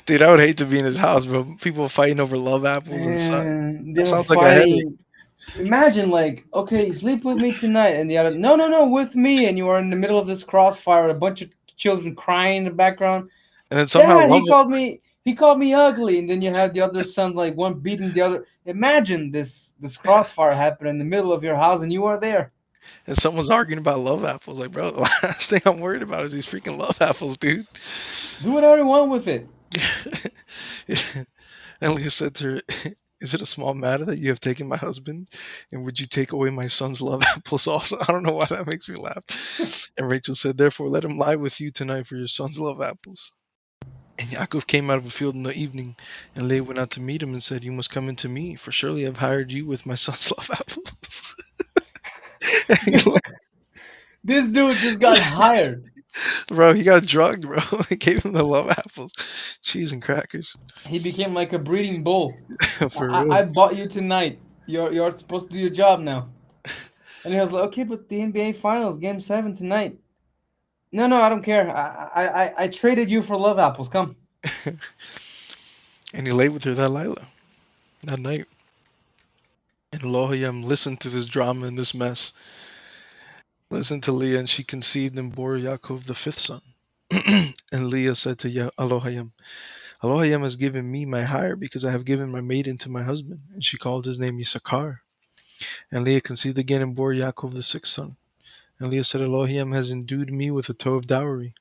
Dude, I would hate to be in his house, bro. People fighting over love apples and such. And That they're sounds like a headache. fighting. Imagine, like, okay, sleep with me tonight, and the other, no, with me, and you are in the middle of this crossfire with a bunch of children crying in the background. And then somehow Dad, love he called me ugly, and then you have the other son, like, one beating the other. Imagine this crossfire happen in the middle of your house, and you are there. and someone's arguing about love apples. Like, bro, the last thing I'm worried about is these freaking love apples, dude. Do whatever you want with it. And Leah said to her, is it a small matter that you have taken my husband? And would you take away my son's love apples also? I don't know why that makes me laugh. And Rachel said, therefore, let him lie with you tonight for your son's love apples. And Yaakov came out of a field in the evening, and Leah went out to meet him and said, you must come into me, for surely I've hired you with my son's love apples. This dude just got hired. Bro, he got drugged, bro. He gave him the love apples, cheese and crackers. He became like a breeding bull. For real. I bought you tonight. You're supposed to do your job now. And he was like, okay, but the NBA Finals, Game 7 tonight. No, no, I don't care. I traded you for love apples. Come. And he lay with her that Lila, that night. And Elohim listened to this drama and this mess. Listened to Leah, and she conceived and bore Yaakov the fifth son. And Leah said to Elohim, Elohim has given me my hire because I have given my maiden to my husband. And she called his name Issachar. And Leah conceived again and bore Yaakov the sixth son. And Leah said, Elohim has endued me with a toe of dowry.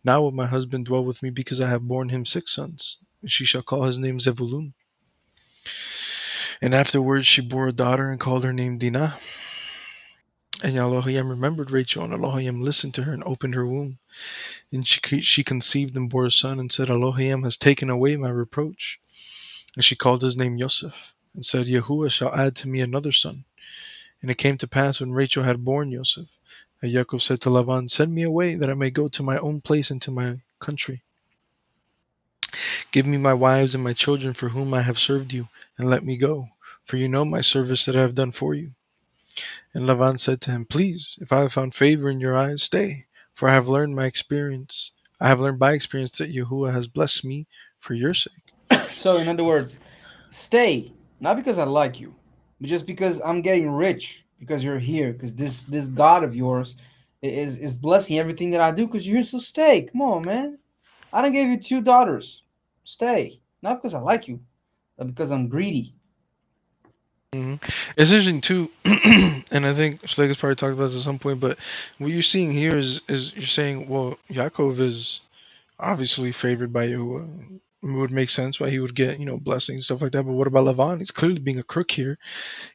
Now will my husband dwell with me because I have borne him six sons. And she shall call his name Zebulun. And afterwards she bore a daughter and called her name Dinah. And Elohim remembered Rachel, and Elohim listened to her and opened her womb. And she conceived and bore a son, and said, Elohim has taken away my reproach. And she called his name Yosef, and said, Yahuwah shall add to me another son. And it came to pass when Rachel had borne Yosef, that Yaakov said to Lavan, Send me away, that I may go to my own place and to my country. Give me my wives and my children for whom I have served you, and let me go, for you know my service that I have done for you. And Lavan said to him, Please, if I have found favor in your eyes, stay, for I have learned by experience that Yahuwah has blessed me for your sake. So, in other words, stay, not because I like you, but just because I'm getting rich because you're here. Because this God of yours is blessing everything that I do. Because you're here, so stay. Come on, man. I done gave you two daughters. Stay, not because I like you, but because I'm greedy. hmm It's interesting too, and I think Schlegel's probably talked about this at some point. But what you're seeing here is you're saying, well, Yaakov is obviously favored by Yahuwah. It would make sense why he would get blessings and stuff like that. But what about Lavan? He's clearly being a crook here.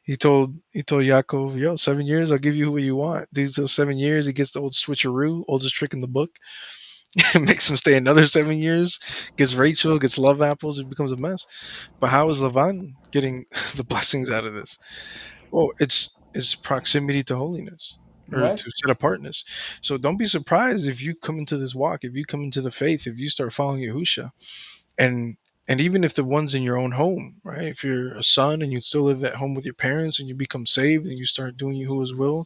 He told Yaakov, yo, 7 years, I'll give you who you want. These 7 years, he gets the old switcheroo, oldest trick in the book. Makes him stay another 7 years. Gets Rachel, gets love apples. It becomes a mess. But how is Lavan getting the blessings out of this? Well, it's proximity to holiness or Right? to set apartness. So don't be surprised if you come into this walk, if you come into the faith, if you start following Yahusha, and and even if the ones in your own home, right? If you're a son and you still live at home with your parents and you become saved and you start doing Yahuwah's will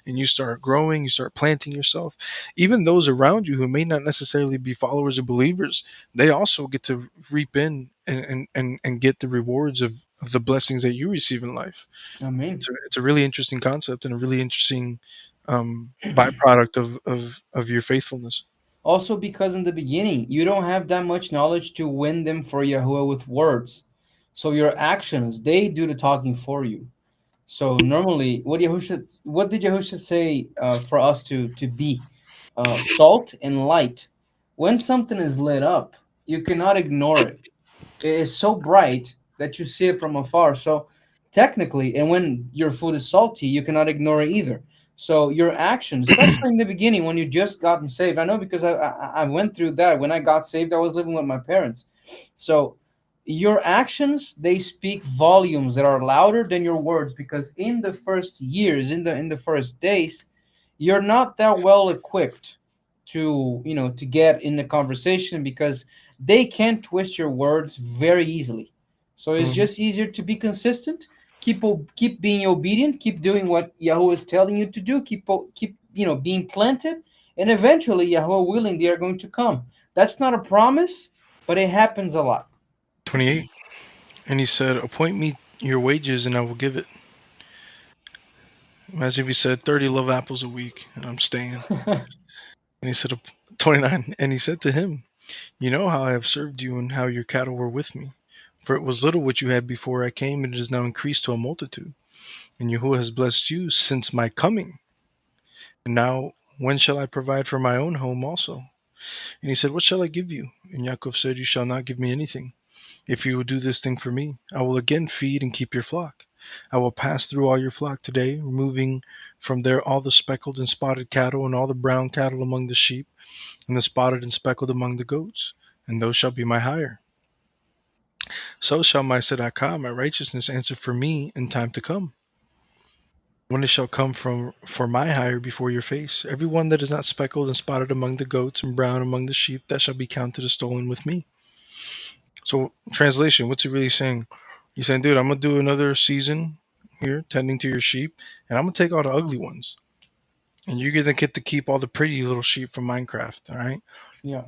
and you start growing, you start planting yourself, even those around you who may not necessarily be followers or believers, they also get to reap in and get the rewards of the blessings that you receive in life. I mean, It's a really interesting concept and a really interesting byproduct of your faithfulness. also because in the beginning you don't have that much knowledge to win them for Yahuwah with words. So your actions, they do the talking for you. So normally, what did Yahusha say for us to be? Salt and light. When something is lit up, you cannot ignore it. It is so bright that you see it from afar. So technically, and when your food is salty, you cannot ignore it either. So your actions, especially in the beginning when you just gotten saved, I know because I went through that. When I got saved, I was living with my parents. So your actions, they speak volumes that are louder than your words, because in the first years, in the first days, you're not that well equipped to to get in the conversation, because they can twist your words very easily. So it's Mhm. just easier to be consistent, keep being obedient, keep doing what Yahweh is telling you to do, keep being planted, and eventually, Yahweh willing, they are going to come. That's not a promise, but it happens a lot. 28. And he said, Appoint me your wages and I will give it. Imagine if he said 30 love apples a week and I'm staying. And he said, 29. And he said to him, You know how I have served you and how your cattle were with me. For it was little which you had before I came, and it is now increased to a multitude. And Yahuwah has blessed you since my coming. And now, when shall I provide for my own home also? And he said, What shall I give you? And Yaakov said, You shall not give me anything. If you will do this thing for me, I will again feed and keep your flock. I will pass through all your flock today, removing from there all the speckled and spotted cattle, and all the brown cattle among the sheep, and the spotted and speckled among the goats, and those shall be my hire. So shall my tzedakah, my righteousness, answer for me in time to come, when it shall come from for my hire before your face. Every one that is not speckled and spotted among the goats and brown among the sheep, that shall be counted as stolen with me. So, translation, what's he really saying? He's saying, dude, I'm gonna do another season here, tending to your sheep, and I'm gonna take all the ugly ones. And you're gonna get to keep all the pretty little sheep from Minecraft. All right. Yeah.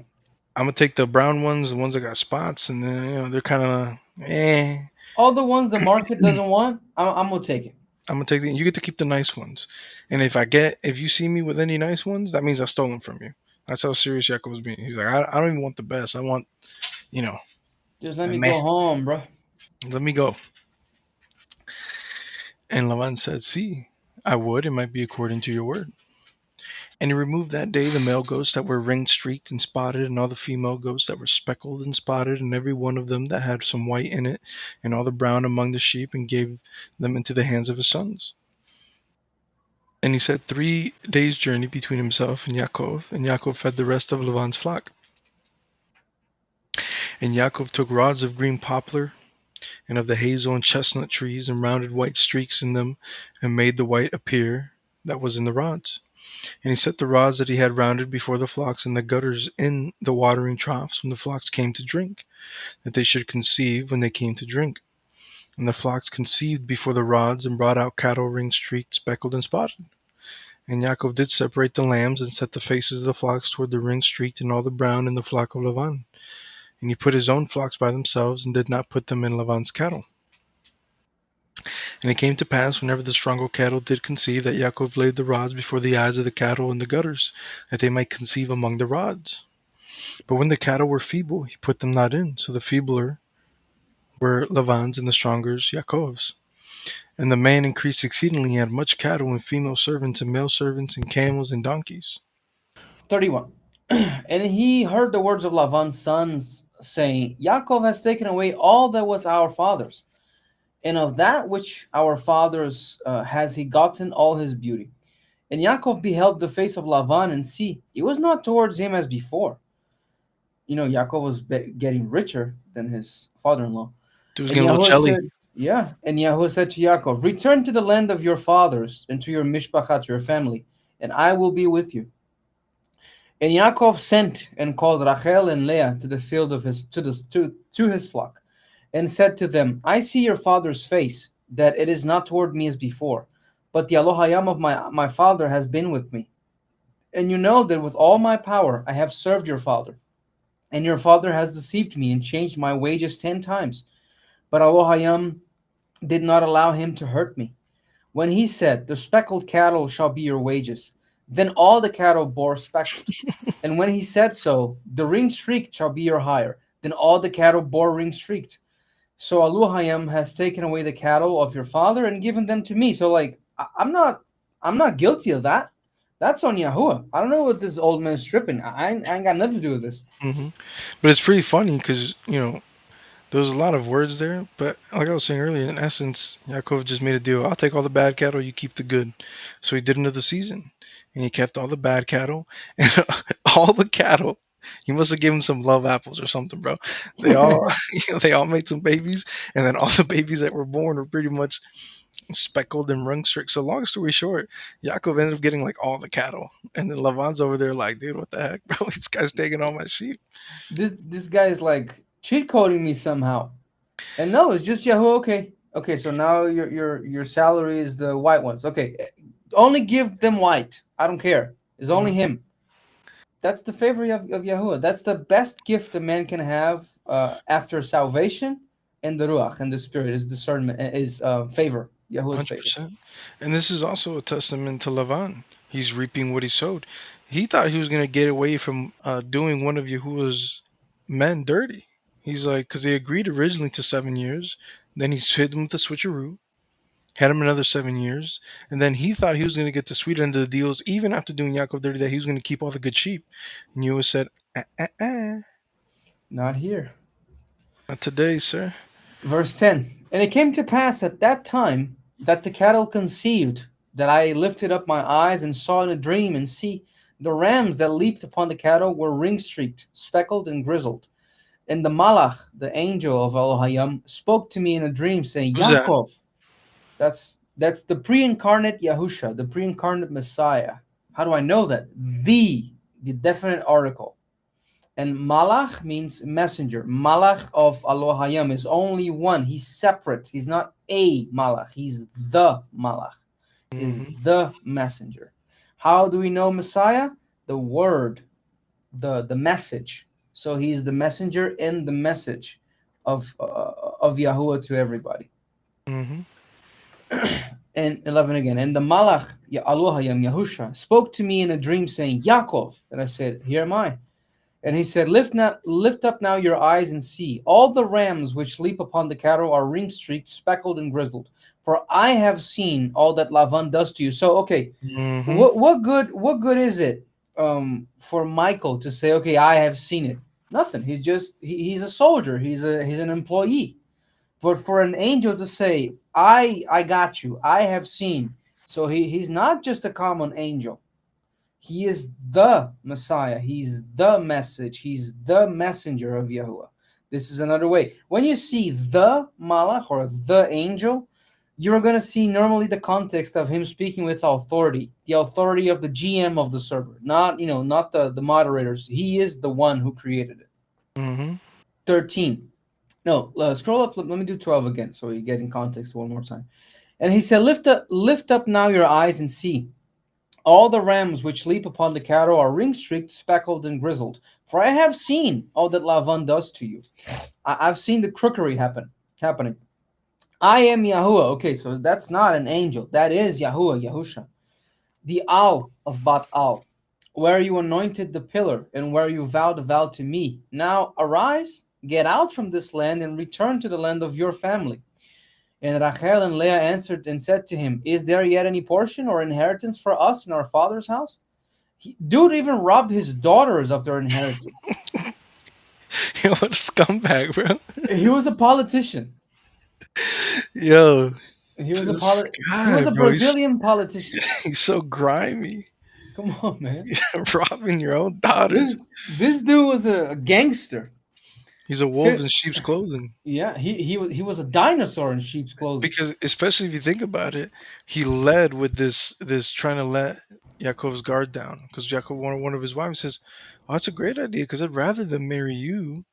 I'm gonna take the brown ones, the ones that got spots, and then they're kind of eh. All the ones the market doesn't want, I'm gonna take it. I'm gonna take the. You get to keep the nice ones, and if you see me with any nice ones, that means I stole them from you. That's how serious Yaakov's being. He's like, I don't even want the best. I want, you know, Just let me man, go home, bro. let me go. And Lavan said, see, I would. It might be according to your word. And he removed that day the male goats that were ring streaked and spotted, and all the female goats that were speckled and spotted, and every one of them that had some white in it, and all the brown among the sheep, and gave them into the hands of his sons. And he set 3 days' journey between himself and Yaakov fed the rest of Lavan's flock. And Yaakov took rods of green poplar, and of the hazel and chestnut trees, and rounded white streaks in them, and made the white appear that was in the rods. And he set the rods that he had rounded before the flocks in the gutters in the watering troughs when the flocks came to drink, that they should conceive when they came to drink. And the flocks conceived before the rods, and brought out cattle ring-streaked, speckled, and spotted. And Yaakov did separate the lambs, and set the faces of the flocks toward the ring-streaked, and all the brown in the flock of Lavan. And he put his own flocks by themselves, and did not put them in Lavan's cattle. And it came to pass, whenever the stronger cattle did conceive, that Yaakov laid the rods before the eyes of the cattle in the gutters, that they might conceive among the rods. But when the cattle were feeble, he put them not in. So the feebler were Lavan's, and the strongers Yaakov's. And the man increased exceedingly, he had much cattle, and female servants, and male servants, and camels, and donkeys. 31. And he heard the words of Lavan's sons, saying, Yaakov has taken away all that was our father's, and of that which our fathers has he gotten all his beauty. And Yaakov beheld the face of Lavan, and see, it was not towards him as before. Yaakov was getting richer than his father-in-law. It was And getting a little Yahuwah jelly. said, yeah, and Yahuwah said to Yaakov, return to the land of your fathers and to your mishpachah, to your family, and I will be with you. And Yaakov sent and called Rachel and Leah to the field of to his flock, and said to them, I see your father's face, that it is not toward me as before, but the Elohayim of my father has been with me. And you know that with all my power I have served your father, and your father has deceived me and changed my wages 10 times. But Elohayim did not allow him to hurt me. When he said, the speckled cattle shall be your wages, then all the cattle bore speckled. And when he said so, the ring streaked shall be your hire, then all the cattle bore ring streaked. So Elohayim has taken away the cattle of your father and given them to me. So like I'm not guilty of that. That's on Yahuwah. I don't know what this old man is stripping. I ain't got nothing to do with this. But it's pretty funny because, there's a lot of words there, but like I was saying earlier, in essence, Yaakov just made a deal. I'll take all the bad cattle, you keep the good. So he did another season, and he kept all the bad cattle, and all the cattle. He must have given some love apples or something, bro. They all, they all made some babies, and then all the babies that were born were pretty much speckled and rung strict. So long story short, Yaakov ended up getting like all the cattle, and then Lavan's over there like, dude, what the heck, bro? This guy's taking all my sheep. This guy is like cheat coding me somehow. And no, it's just Yahuwah. Okay. So now your salary is the white ones. Okay, only give them white. I don't care. It's only him. That's the favor of Yahuwah. That's the best gift a man can have after salvation and the ruach and the spirit is discernment, is favor. Yahuwah's 100%. favor. And this is also a testament to Lavan. He's reaping what he sowed. He thought he was going to get away from doing one of Yahuwah's men dirty. He's like, because they agreed originally to 7 years. Then he hit them with the switcheroo, had him another 7 years. And then he thought he was going to get the sweet end of the deals, even after doing Yaakov dirty, that he was going to keep all the good sheep. And Yahuwah said, Not here. Not today, sir. Verse 10. And it came to pass at that time that the cattle conceived, that I lifted up my eyes and saw in a dream, and see, the rams that leaped upon the cattle were ring-streaked, speckled, and grizzled. And the Malach, the angel of Elohayim, spoke to me in a dream, saying, Who's that? Yaakov. That's the pre-incarnate Yahusha, the pre-incarnate Messiah. How do I know that? The definite article. And Malach means messenger. Malach of Elohayim is only one. He's separate. He's not a Malach. He's the Malach. Is the messenger. How do we know Messiah? The word, the message. So he's the messenger and the message of Yahuwah to everybody. Mm-hmm. And 11 again. And the Malach, Elohim Yahusha, spoke to me in a dream, saying, Yaakov. And I said, Here am I. And he said, lift up now your eyes and see. All the rams which leap upon the cattle are ring-streaked, speckled, and grizzled. For I have seen all that Lavan does to you. So, okay, Mm-hmm. what good is it for Michael to say, okay, I have seen it? Nothing. He's a soldier. He's an employee. But for an angel to say, I got you, I have seen. So he's not just a common angel. He is the Messiah. He's the message. He's the messenger of Yahuwah. This is another way. When you see the Malach or the angel, you're going to see normally the context of him speaking with authority, the authority of the GM of the server, not the moderators. He is the one who created it. Mm-hmm. 13. No, scroll up. Let me do 12 again so you get in context one more time. And he said, lift up now your eyes and see. All the rams which leap upon the cattle are ring-streaked, speckled, and grizzled. For I have seen all that Lavan does to you. I've seen the crookery happening. I am Yahuwah. Okay, so that's not an angel. That is Yahuwah, Yahusha. The Al of Bat Al, where you anointed the pillar and where you vowed a vow to me. Now arise, get out from this land and return to the land of your family. And Rachel and Leah answered and said to him, Is there yet any portion or inheritance for us in our father's house? Dude even robbed his daughters of their inheritance. Yo, what a scumbag, bro. He was a politician. Yo, He was a this he was guy, a bro, he's Brazilian politician. he's so grimy. Come on, man. Robbing your own daughters. This dude was a gangster. He's a wolf in sheep's clothing. Yeah, he was a dinosaur in sheep's clothing. Because especially if you think about it, he led with this trying to let Yaakov's guard down. Because Yaakov, one of his wives says, "Oh, that's a great idea. Because I'd rather them marry you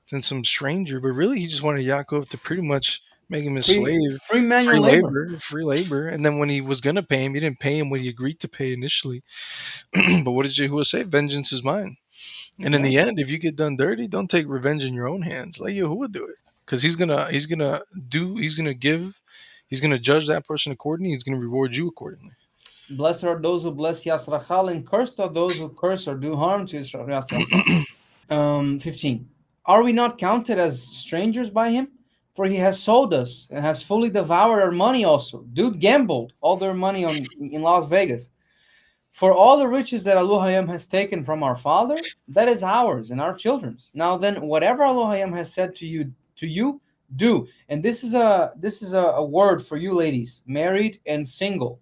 than some stranger." But really, he just wanted Yaakov to pretty much make him his Free slave, free manual labor. free labor. And then when he was gonna pay him, he didn't pay him what he agreed to pay initially. But what did Yahuwah say? Vengeance is mine. And in Yeah. the end, if you get done dirty, don't take revenge in your own hands. Let Yahuwah do it, because he's gonna judge that person accordingly. He's gonna reward you accordingly. Blessed are those who bless Yasrachal, and cursed are those who curse or do harm to Yasrachal. 15. Are we not counted as strangers by him? For he has sold us and has fully devoured our money also. Dude gambled all their money in Las Vegas. For all the riches that Elohim has taken from our father, that is ours and our children's. Now then, whatever Elohim has said to you, do. And this is a word for you ladies, married and single.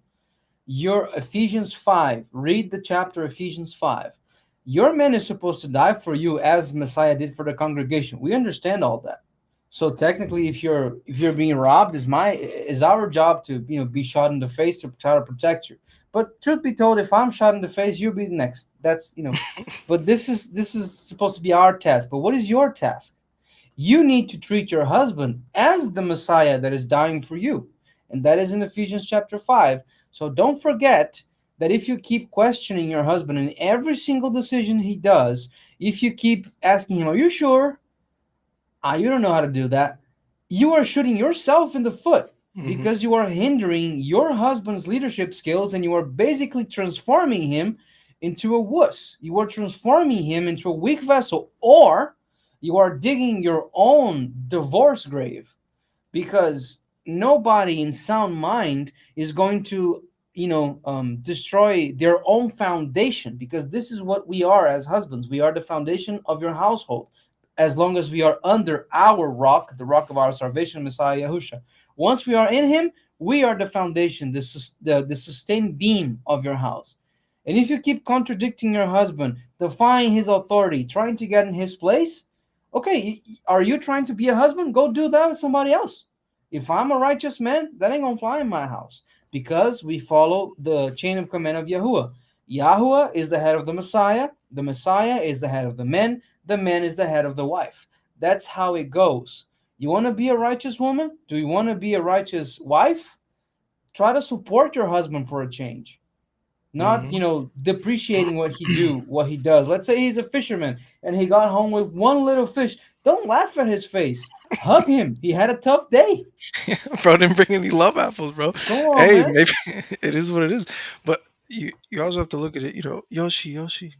Your Ephesians 5. Read the chapter Ephesians 5. Your man is supposed to die for you as Messiah did for the congregation. We understand all that. So technically, if you're being robbed, is our job to be shot in the face to try to protect you. But truth be told, if I'm shot in the face, you'll be the next. That's. But this is supposed to be our task. But what is your task? You need to treat your husband as the Messiah that is dying for you, and that is in Ephesians chapter 5. So don't forget that if you keep questioning your husband in every single decision he does, if you keep asking him, "Are you sure?" You don't know how to do that. You are shooting yourself in the foot Hmm. because you are hindering your husband's leadership skills and you are basically transforming him into a wuss. You are transforming him into a weak vessel, or you are digging your own divorce grave because nobody in sound mind is going to destroy their own foundation, because this is what we are as husbands. We are the foundation of your household as long as we are under our rock, the rock of our salvation, Messiah Yahusha. Once we are in him, we are the foundation, the sustained beam of your house. And if you keep contradicting your husband, defying his authority, trying to get in his place, okay, are you trying to be a husband? Go do that with somebody else. If I'm a righteous man, that ain't gonna fly in my house, because we follow the chain of command of Yahuwah. Yahuwah is the head of the Messiah is the head of the man is the head of the wife. That's how it goes. You want to be a righteous woman? Do you want to be a righteous wife? Try to support your husband for a change. not Mm-hmm. depreciating what he does. Let's say he's a fisherman and he got home with one little fish. Don't laugh at his face. Hug him. He had a tough day. Bro didn't bring any love apples, bro. Come on, Hey, man. maybe it is what it is. But you also have to look at it. Yoshi.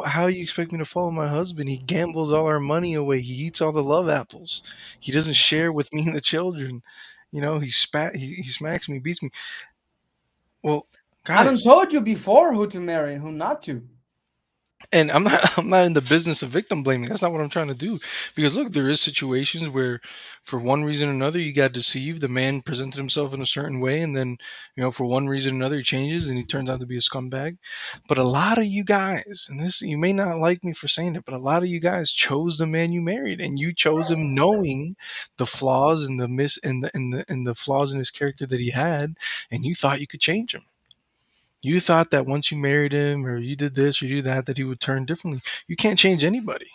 How you expect me to follow my husband? He gambles all our money away. He eats all the love apples. He doesn't share with me and the children. He smacks me, beats me. Well, I done guys, told you before who to marry and who not to. and I'm not I'm not in the business of victim blaming. That's not what I'm trying to do. Because look, there is situations where for one reason or another you got deceived. The man presented himself in a certain way, and then for one reason or another he changes and he turns out to be a scumbag. But a lot of you guys, and this, you may not like me for saying it, but a lot of you guys chose the man you married, and you chose him knowing the flaws and the miss and the flaws in his character that he had, and you thought you could change him. You thought that once you married him or you did this or you did that he would turn differently. You can't change anybody.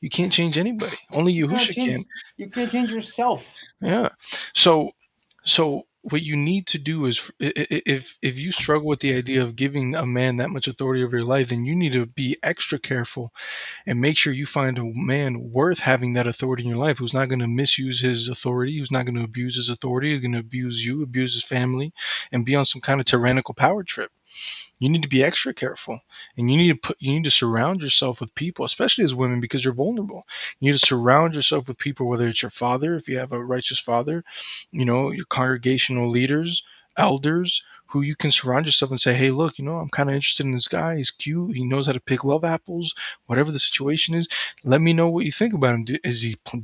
You can't change anybody. Only You cannot Yahusha change. can. You can't change yourself. Yeah. So so what you need to do is, if you struggle with the idea of giving a man that much authority over your life, then you need to be extra careful and make sure you find a man worth having that authority in your life, who's not going to misuse his authority, who's not going to abuse his authority, who's going to abuse you, abuse his family, and be on some kind of tyrannical power trip. You need to be extra careful, and you need to surround yourself with people, especially as women, because you're vulnerable. You need to surround yourself with people, whether it's your father, if you have a righteous father, your congregational leaders, elders, who you can surround yourself and say, hey, look, I'm kind of interested in this guy. He's cute. He knows how to pick love apples. Whatever the situation is, let me know what you think about him. Do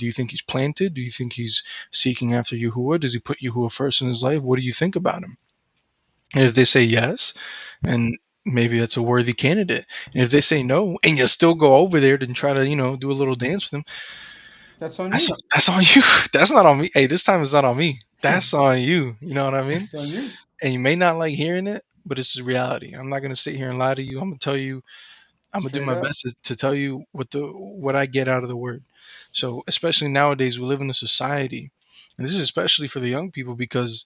you think he's planted? Do you think he's seeking after Yahuwah? Does he put Yahuwah first in his life? What do you think about him? And if they say yes, and maybe that's a worthy candidate. And if they say no, and you still go over there to try to, do a little dance with them, That's on that's you. that's on you. That's not on me. Hey, this time it's not on me. That's on you. You know what I mean? That's on you. And you may not like hearing it, but it's the reality. I'm not gonna sit here and lie to you. I'm gonna tell you. I'm gonna do Straight my up. best to tell you what I get out of the word. So especially nowadays, we live in a society, and this is especially for the young people, because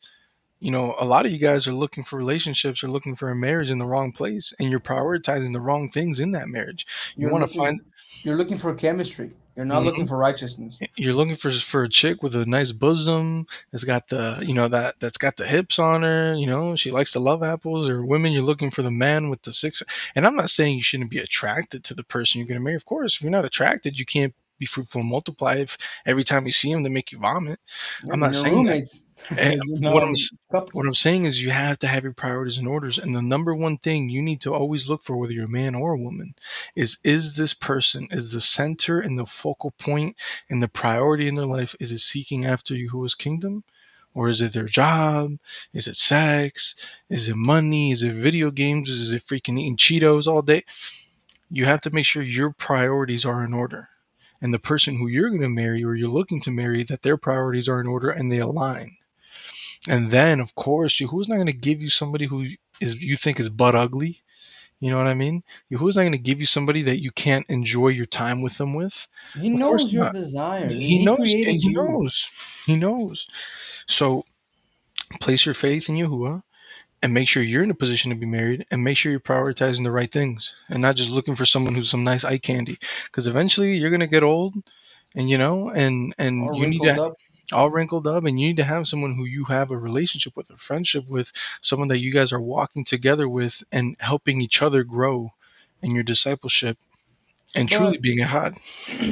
a lot of you guys are looking for relationships or looking for a marriage in the wrong place, and you're prioritizing the wrong things in that marriage. You You're want to looking. find, You're looking for chemistry. You're not looking Mhm. for righteousness. You're looking for a chick with a nice bosom that's got the that's got the hips on her. She likes the love apples. Or women, you're looking for the man with the six. And I'm not saying you shouldn't be attracted to the person you're going to marry. Of course, if you're not attracted, you can't be fruitful and multiply if every time you see him they make you vomit. Yeah, I'm then not you're saying that. roommates. Eh, You're what not I'm couple. what I'm saying is you have to have your priorities in orders, and the number one thing you need to always look for, whether you're a man or a woman, is this person, is the center and the focal point and the priority in their life, is it seeking after Yahuwah's kingdom, or is it their job? Is it sex? Is it money? Is it video games? Is it freaking eating Cheetos all day? You have to make sure your priorities are in order, and the person who you're going to marry or you're looking to marry, that their priorities are in order and they align. And then, of course, Yahuwah's not going to give you somebody who is you think is butt ugly. You know what I mean? Yahuwah's not going to give you somebody that you can't enjoy your time with them with. He Of course knows your not. desires. He He knows. created He you. knows. He knows. So place your faith in Yahuwah and make sure you're in a position to be married, and make sure you're prioritizing the right things and not just looking for someone who's some nice eye candy. Because eventually you're going to get old, and All you need wrinkled to up. all wrinkled up, and you need to have someone who you have a relationship with, a friendship with, someone that you guys are walking together with and helping each other grow in your discipleship and truly But being a had.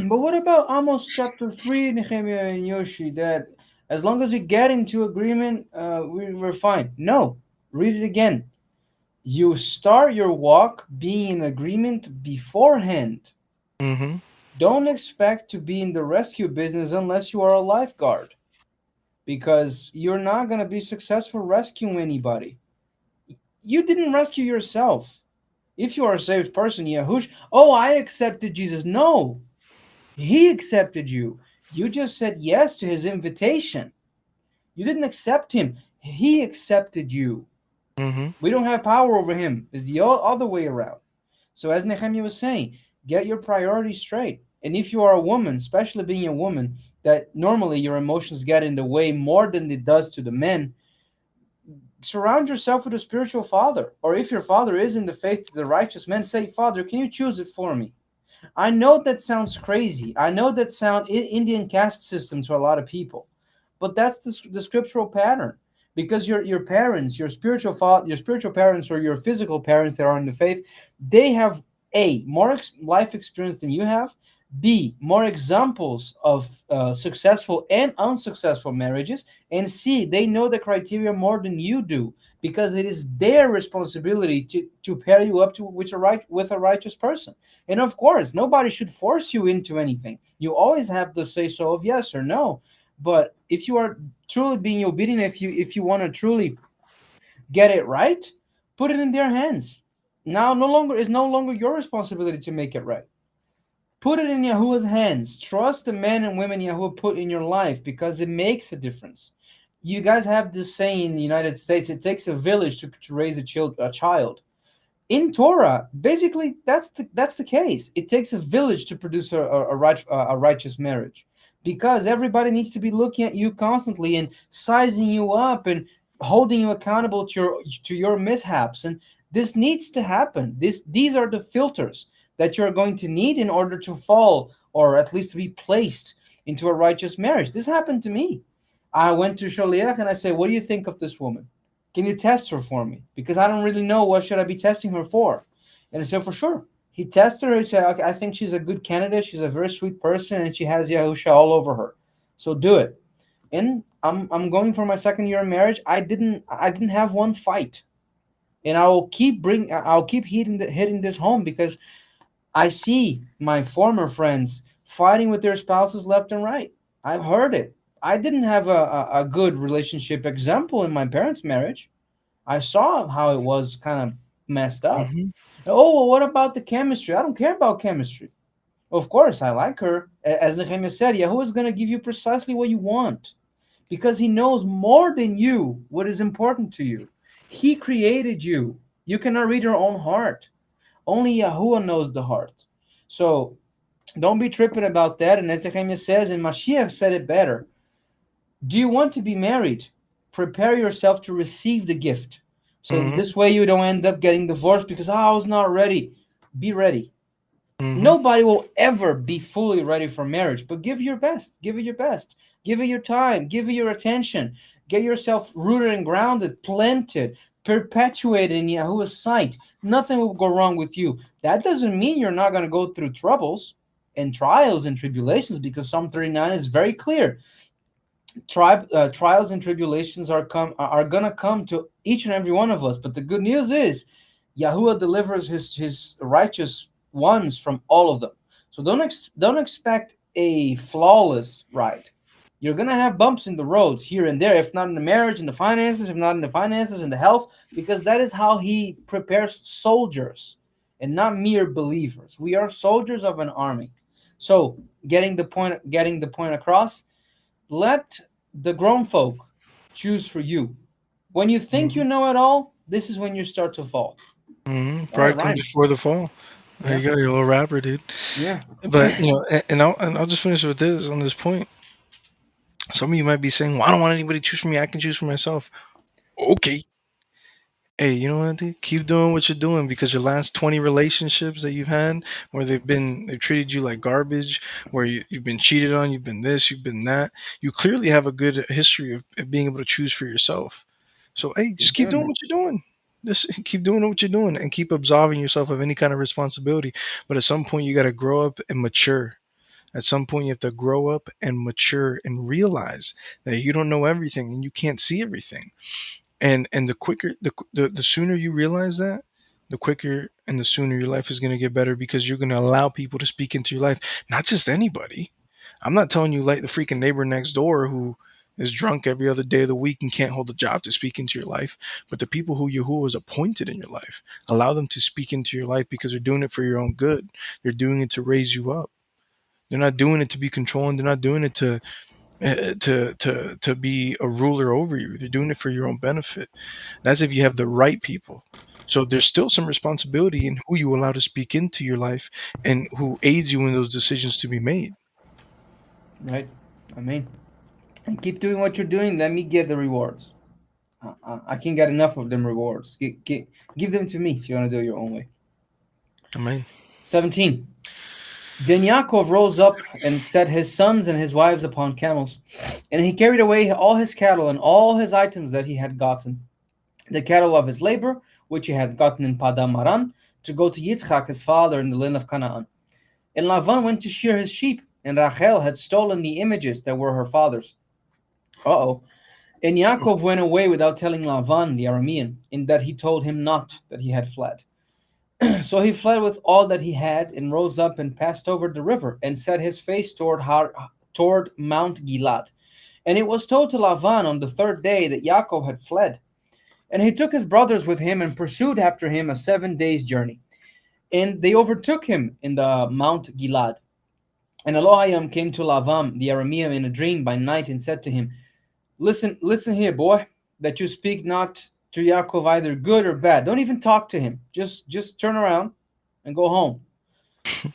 but what about Amos chapter 3, Nehemiah and Yoshi, that as long as we get into agreement, we're fine? No. Read it again. You start your walk being in agreement beforehand. Mm-hmm. Don't expect to be in the rescue business unless you are a lifeguard, because you're not going to be successful rescuing anybody. You didn't rescue yourself. If you are a saved person, Yahush, oh, I accepted Jesus. No, he accepted you. You just said yes to his invitation. You didn't accept him. He accepted you. Mm-hmm. We don't have power over him. It's the other way around. So as Nehemiah was saying, get your priorities straight. And if you are a woman, especially being a woman, that normally your emotions get in the way more than it does to the men, surround yourself with a spiritual father. Or if your father is in the faith, the righteous man, say, Father, can you choose it for me? I know that sounds crazy. I know that sounds Indian caste system to a lot of people, but that's the scriptural pattern. Because your parents, your spiritual father, your spiritual parents, or your physical parents that are in the faith, they have a more life experience than you have. B, more examples of successful and unsuccessful marriages, and C, they know the criteria more than you do, because it is their responsibility to pair you up to with a righteous person. And of course, nobody should force you into anything. You always have the say so of yes or no. But if you are truly being obedient, if you want to truly get it right, put it in their hands. Now no longer your responsibility to make it right. Put it in Yahuwah's hands. Trust the men and women Yahuwah put in your life, because it makes a difference. You guys have this saying in the United States: it takes a village to raise a child. In Torah, basically, that's the case. It takes a village to produce a righteous marriage, because everybody needs to be looking at you constantly and sizing you up and holding you accountable to your mishaps. And this needs to happen. These are the filters that you're going to need in order to fall, or at least to be placed into a righteous marriage. This happened to me. I went to Sholiach and I said, "What do you think of this woman? Can you test her for me? Because I don't really know what should I be testing her for." And he said, "For sure." He tested her. He said, "Okay, I think she's a good candidate. She's a very sweet person, and she has Yahusha all over her. So do it." And I'm going for my second year of marriage. I didn't have one fight, and I'll keep hitting this home, because I see my former friends fighting with their spouses left and right. I've heard it. I didn't have a good relationship example in my parents' marriage. I saw how it was kind of messed up. Hmm. Oh, well, what about the chemistry? I don't care about chemistry. Of course, I like her. As Nechemyah said, Yahuwah is going to give you precisely what you want, because he knows more than you what is important to you. He created you. You cannot read your own heart. Only Yahuwah knows the heart. So don't be tripping about that. And as Nehemiah says, and Mashiach said it better, do you want to be married? Prepare yourself to receive the gift. So Hmm. this way you don't end up getting divorced because, oh, I was not ready. Be ready. Hmm. Nobody will ever be fully ready for marriage, but give your best. Give it your best. Give it your time. Give it your attention. Get yourself rooted and grounded, planted, perpetuated in Yahuwah's sight. Nothing will go wrong with you. That doesn't mean you're not going to go through troubles and trials and tribulations, because Psalm 39 is very clear. Trials and tribulations are gonna come to each and every one of us. But the good news is, Yahuwah delivers his righteous ones from all of them. So don't expect a flawless ride. You're gonna have bumps in the road here and there, if not in the marriage, in the finances, if not in the finances, in the health, because that is how he prepares soldiers and not mere believers. We are soldiers of an army. So getting the point across, let the grown folk choose for you. When you think Hmm. you know it all, this is when you start to fall. Hmm. Oh, it Pride comes rhymed. before the fall. There Yeah. you go, your little rapper, dude. Yeah. But and I'll just finish with this on this point. Some of you might be saying, "Well, I don't want anybody to choose for me. I can choose for myself." Okay. Hey, you know what, dude? Keep doing what you're doing, because your last 20 relationships that you've had, where they've treated you like garbage, where you've been cheated on, you've been this, you've been that. You clearly have a good history of being able to choose for yourself. So, hey, just Yes, keep sir, doing man. what you're doing. Just keep doing what you're doing, and keep absolving yourself of any kind of responsibility. But at some point, you got to grow up and mature. At some point, you have to grow up and mature and realize that you don't know everything and you can't see everything. And the quicker, the sooner you realize that, the quicker and the sooner your life is going to get better, because you're going to allow people to speak into your life. Not just anybody. I'm not telling you like the freaking neighbor next door who is drunk every other day of the week and can't hold a job to speak into your life, but the people who has appointed in your life. Allow them to speak into your life, because they're doing it for your own good. They're doing it to raise you up. They're not doing it to be controlling. They're not doing it to be a ruler over you. They're doing it for your own benefit. That's if you have the right people. So there's still some responsibility in who you allow to speak into your life and who aids you in those decisions to be made. Right. I mean, and keep doing what you're doing. Let me get the rewards. I can't get enough of them rewards. Give them to me if you want to do it your own way. Amen. 17. Then Yaakov rose up and set his sons and his wives upon camels, and he carried away all his cattle and all his items that he had gotten, the cattle of his labor, which he had gotten in Padam Aram, to go to Yitzchak his father in the land of Canaan. And Lavan went to shear his sheep, and Rachel had stolen the images that were her father's. Uh-oh. And Yaakov went away without telling Lavan the Aramean, in that he told him not that he had fled. So he fled with all that he had, and rose up and passed over the river, and set his face toward Mount Gilad. And it was told to Lavan on the third day that Yaakov had fled. And he took his brothers with him and pursued after him a 7 days' journey. And they overtook him in the Mount Gilad. And Elohim came to Lavan the Aramean in a dream by night and said to him, Listen here, boy, that you speak not to Yaakov either good or bad. Don't even talk to him. Just turn around and go home.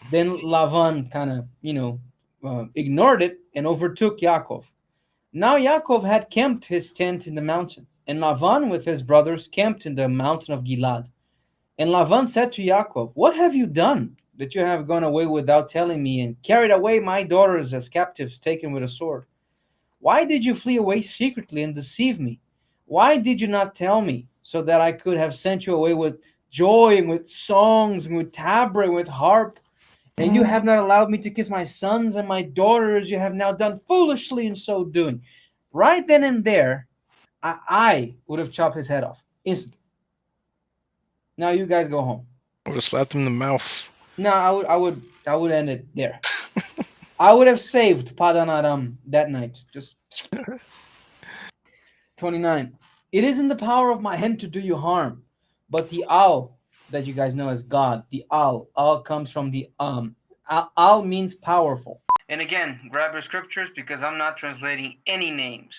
Then Lavan kind of, ignored it and overtook Yaakov. Now Yaakov had camped his tent in the mountain, and Lavan with his brothers camped in the mountain of Gilad. And Lavan said to Yaakov, What have you done, that you have gone away without telling me, and carried away my daughters as captives taken with a sword? Why did you flee away secretly and deceive me? Why did you not tell me, so that I could have sent you away with joy and with songs and with tabret and with harp? And you have not allowed me to kiss my sons and my daughters. You have now done foolishly in so doing. Right then and there, I would have chopped his head off instantly. Now you guys go home. I would have slapped him in the mouth. No, I would end it there. I would have saved Padan Aram that night. Just 29. It is in the power of my hand to do you harm, but the Al that you guys know as God, the Al comes from the Al means powerful. And again, grab your scriptures because I'm not translating any names.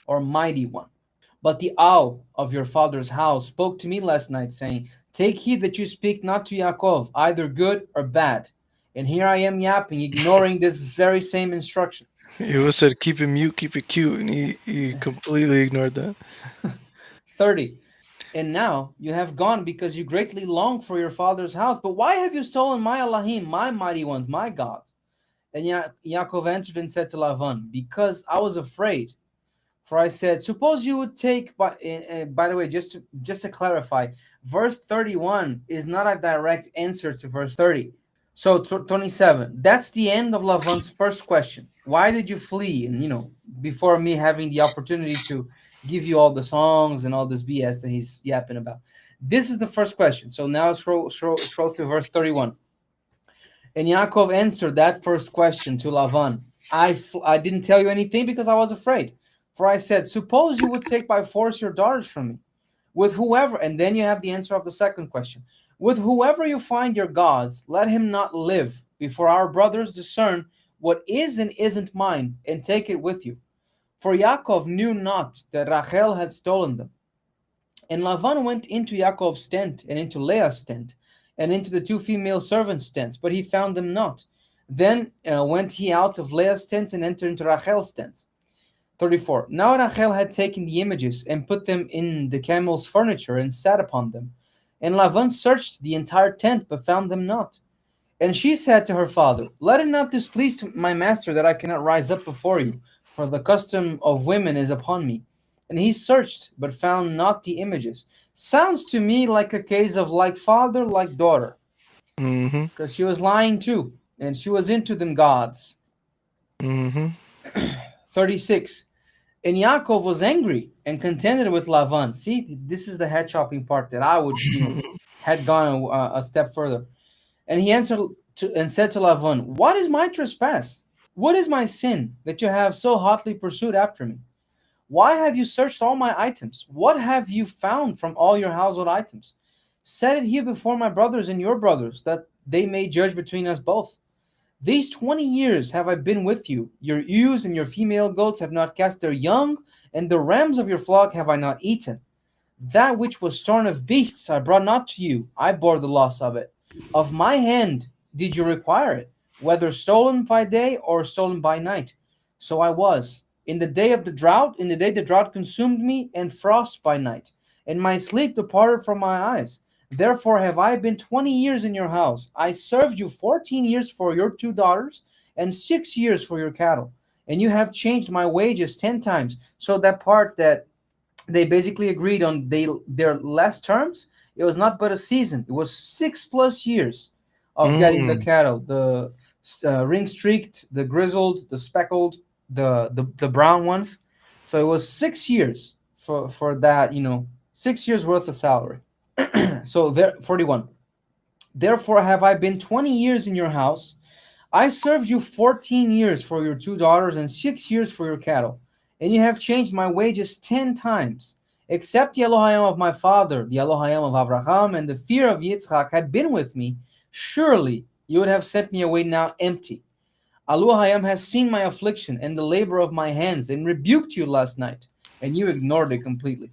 Or mighty one. But the Al of your father's house spoke to me last night, saying, Take heed that you speak not to Yaakov, either good or bad. And here I am yapping, ignoring this very same instruction. He was said, keep it mute, keep it cute, and he completely ignored that. 30. And now you have gone because you greatly long for your father's house. But why have you stolen my Elohim, my mighty ones, my gods? And Yaakov answered and said to Lavan, Because I was afraid. For I said, suppose you would take, by the way, just to clarify, verse 31 is not a direct answer to verse 30. So 27, that's the end of Lavan's first question. Why did you flee? And, before me having the opportunity to give you all the songs and all this BS that he's yapping about. This is the first question. So now scroll to verse 31. And Yaakov answered that first question to Lavan. I didn't tell you anything because I was afraid. For I said, suppose you would take by force your daughters from me, with whoever, and then you have the answer of the second question. With whoever you find your gods, let him not live before our brothers discern what is and isn't mine, and take it with you. For Yaakov knew not that Rachel had stolen them. And Lavan went into Yaakov's tent, and into Leah's tent, and into the two female servants' tents, but he found them not. Then went he out of Leah's tent and entered into Rachel's tent. 34. Now Rachel had taken the images and put them in the camel's furniture and sat upon them. And Lavan searched the entire tent, but found them not. And she said to her father, Let it not displease my master that I cannot rise up before you, for the custom of women is upon me. And he searched, but found not the images. Sounds to me like a case of like father, like daughter. Because she was lying too, and she was into them gods. 36. And Yaakov was angry and contended with Lavan. See, this is the head chopping part that I would, had gone a step further. And he answered and said to Lavan, What is my trespass? What is my sin that you have so hotly pursued after me? Why have you searched all my items? What have you found from all your household items? Set it here before my brothers and your brothers, that they may judge between us both. These 20 years have I been with you. Your ewes and your female goats have not cast their young, and the rams of your flock have I not eaten. That which was torn of beasts I brought not to you. I bore the loss of it. Of my hand did you require it, whether stolen by day or stolen by night. So I was. In the day of the drought, in the day the drought consumed me, and frost by night, and my sleep departed from my eyes. Therefore have I been 20 years in your house. I served you 14 years for your 2 daughters, and 6 years for your cattle. And you have changed my wages 10 times. So that part that they basically agreed on their last terms, it was not but a season. It was 6 plus years of getting the Mm. cattle, the ring streaked, the grizzled, the speckled, the brown ones. So it was 6 years for that, 6 years worth of salary. So there, 41. Therefore have I been 20 years in your house. I served you 14 years for your 2 daughters and 6 years for your cattle, and you have changed my wages 10 times. Except the Elohim of my father, the Elohim of Abraham, and the fear of Yitzchak had been with me, surely you would have sent me away now empty. Elohim has seen my affliction and the labor of my hands, and rebuked you last night, and you ignored it completely.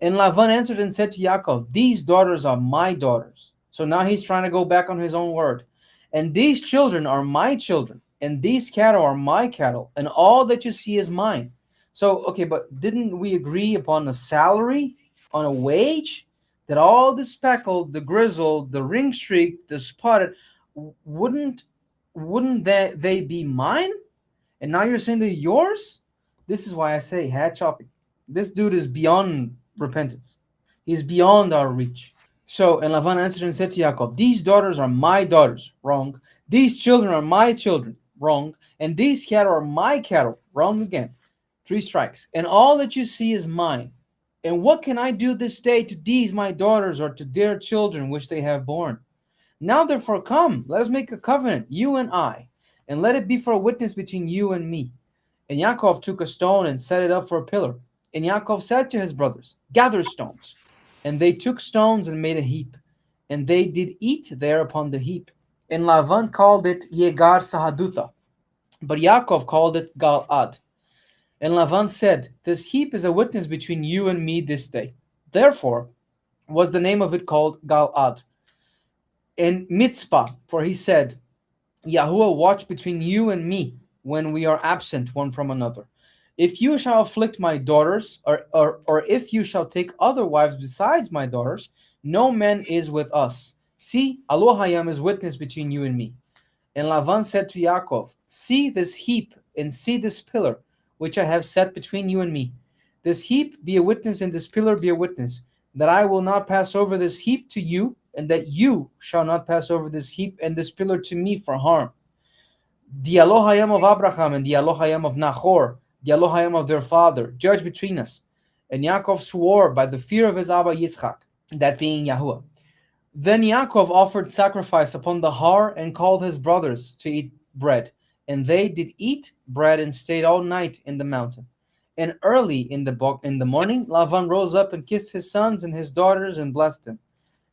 And Lavan answered and said to Yaakov, these daughters are my daughters. So now he's trying to go back on his own word. And these children are my children, and these cattle are my cattle, and all that you see is mine. So, okay, but didn't we agree upon a salary, on a wage? That all the speckled, the grizzled, the ring streaked, the spotted, wouldn't they be mine? And now you're saying they're yours? This is why I say head chopping. This dude is beyond repentance. He's beyond our reach. So, and Lavan answered and said to Yaakov, these daughters are my daughters. Wrong. These children are my children. Wrong. And these cattle are my cattle. Wrong again. 3 strikes. And all that you see is mine. And what can I do this day to these my daughters, or to their children which they have borne? Now therefore come, let us make a covenant, you and I, and let it be for a witness between you and me. And Yaakov took a stone and set it up for a pillar. And Yaakov said to his brothers, gather stones. And they took stones and made a heap. And they did eat there upon the heap. And Lavan called it Yegar Sahadutha, but Yaakov called it Galad. And Lavan said, this heap is a witness between you and me this day. Therefore was the name of it called Galad. And Mitzpah, for he said, Yahuwah watch between you and me when we are absent one from another. If you shall afflict my daughters, or if you shall take other wives besides my daughters, no man is with us. See, Elohim is witness between you and me. And Lavan said to Yaakov, see this heap and see this pillar, which I have set between you and me. This heap be a witness, and this pillar be a witness, that I will not pass over this heap to you, and that you shall not pass over this heap and this pillar to me for harm. The Elohim of Abraham and the Elohim of Nahor, the Elohim of their father, judge between us. And Yaakov swore by the fear of his Abba Yitzchak, that being Yahuwah. Then Yaakov offered sacrifice upon the har and called his brothers to eat bread. And they did eat bread and stayed all night in the mountain. And early in the morning, Lavan rose up and kissed his sons and his daughters and blessed them,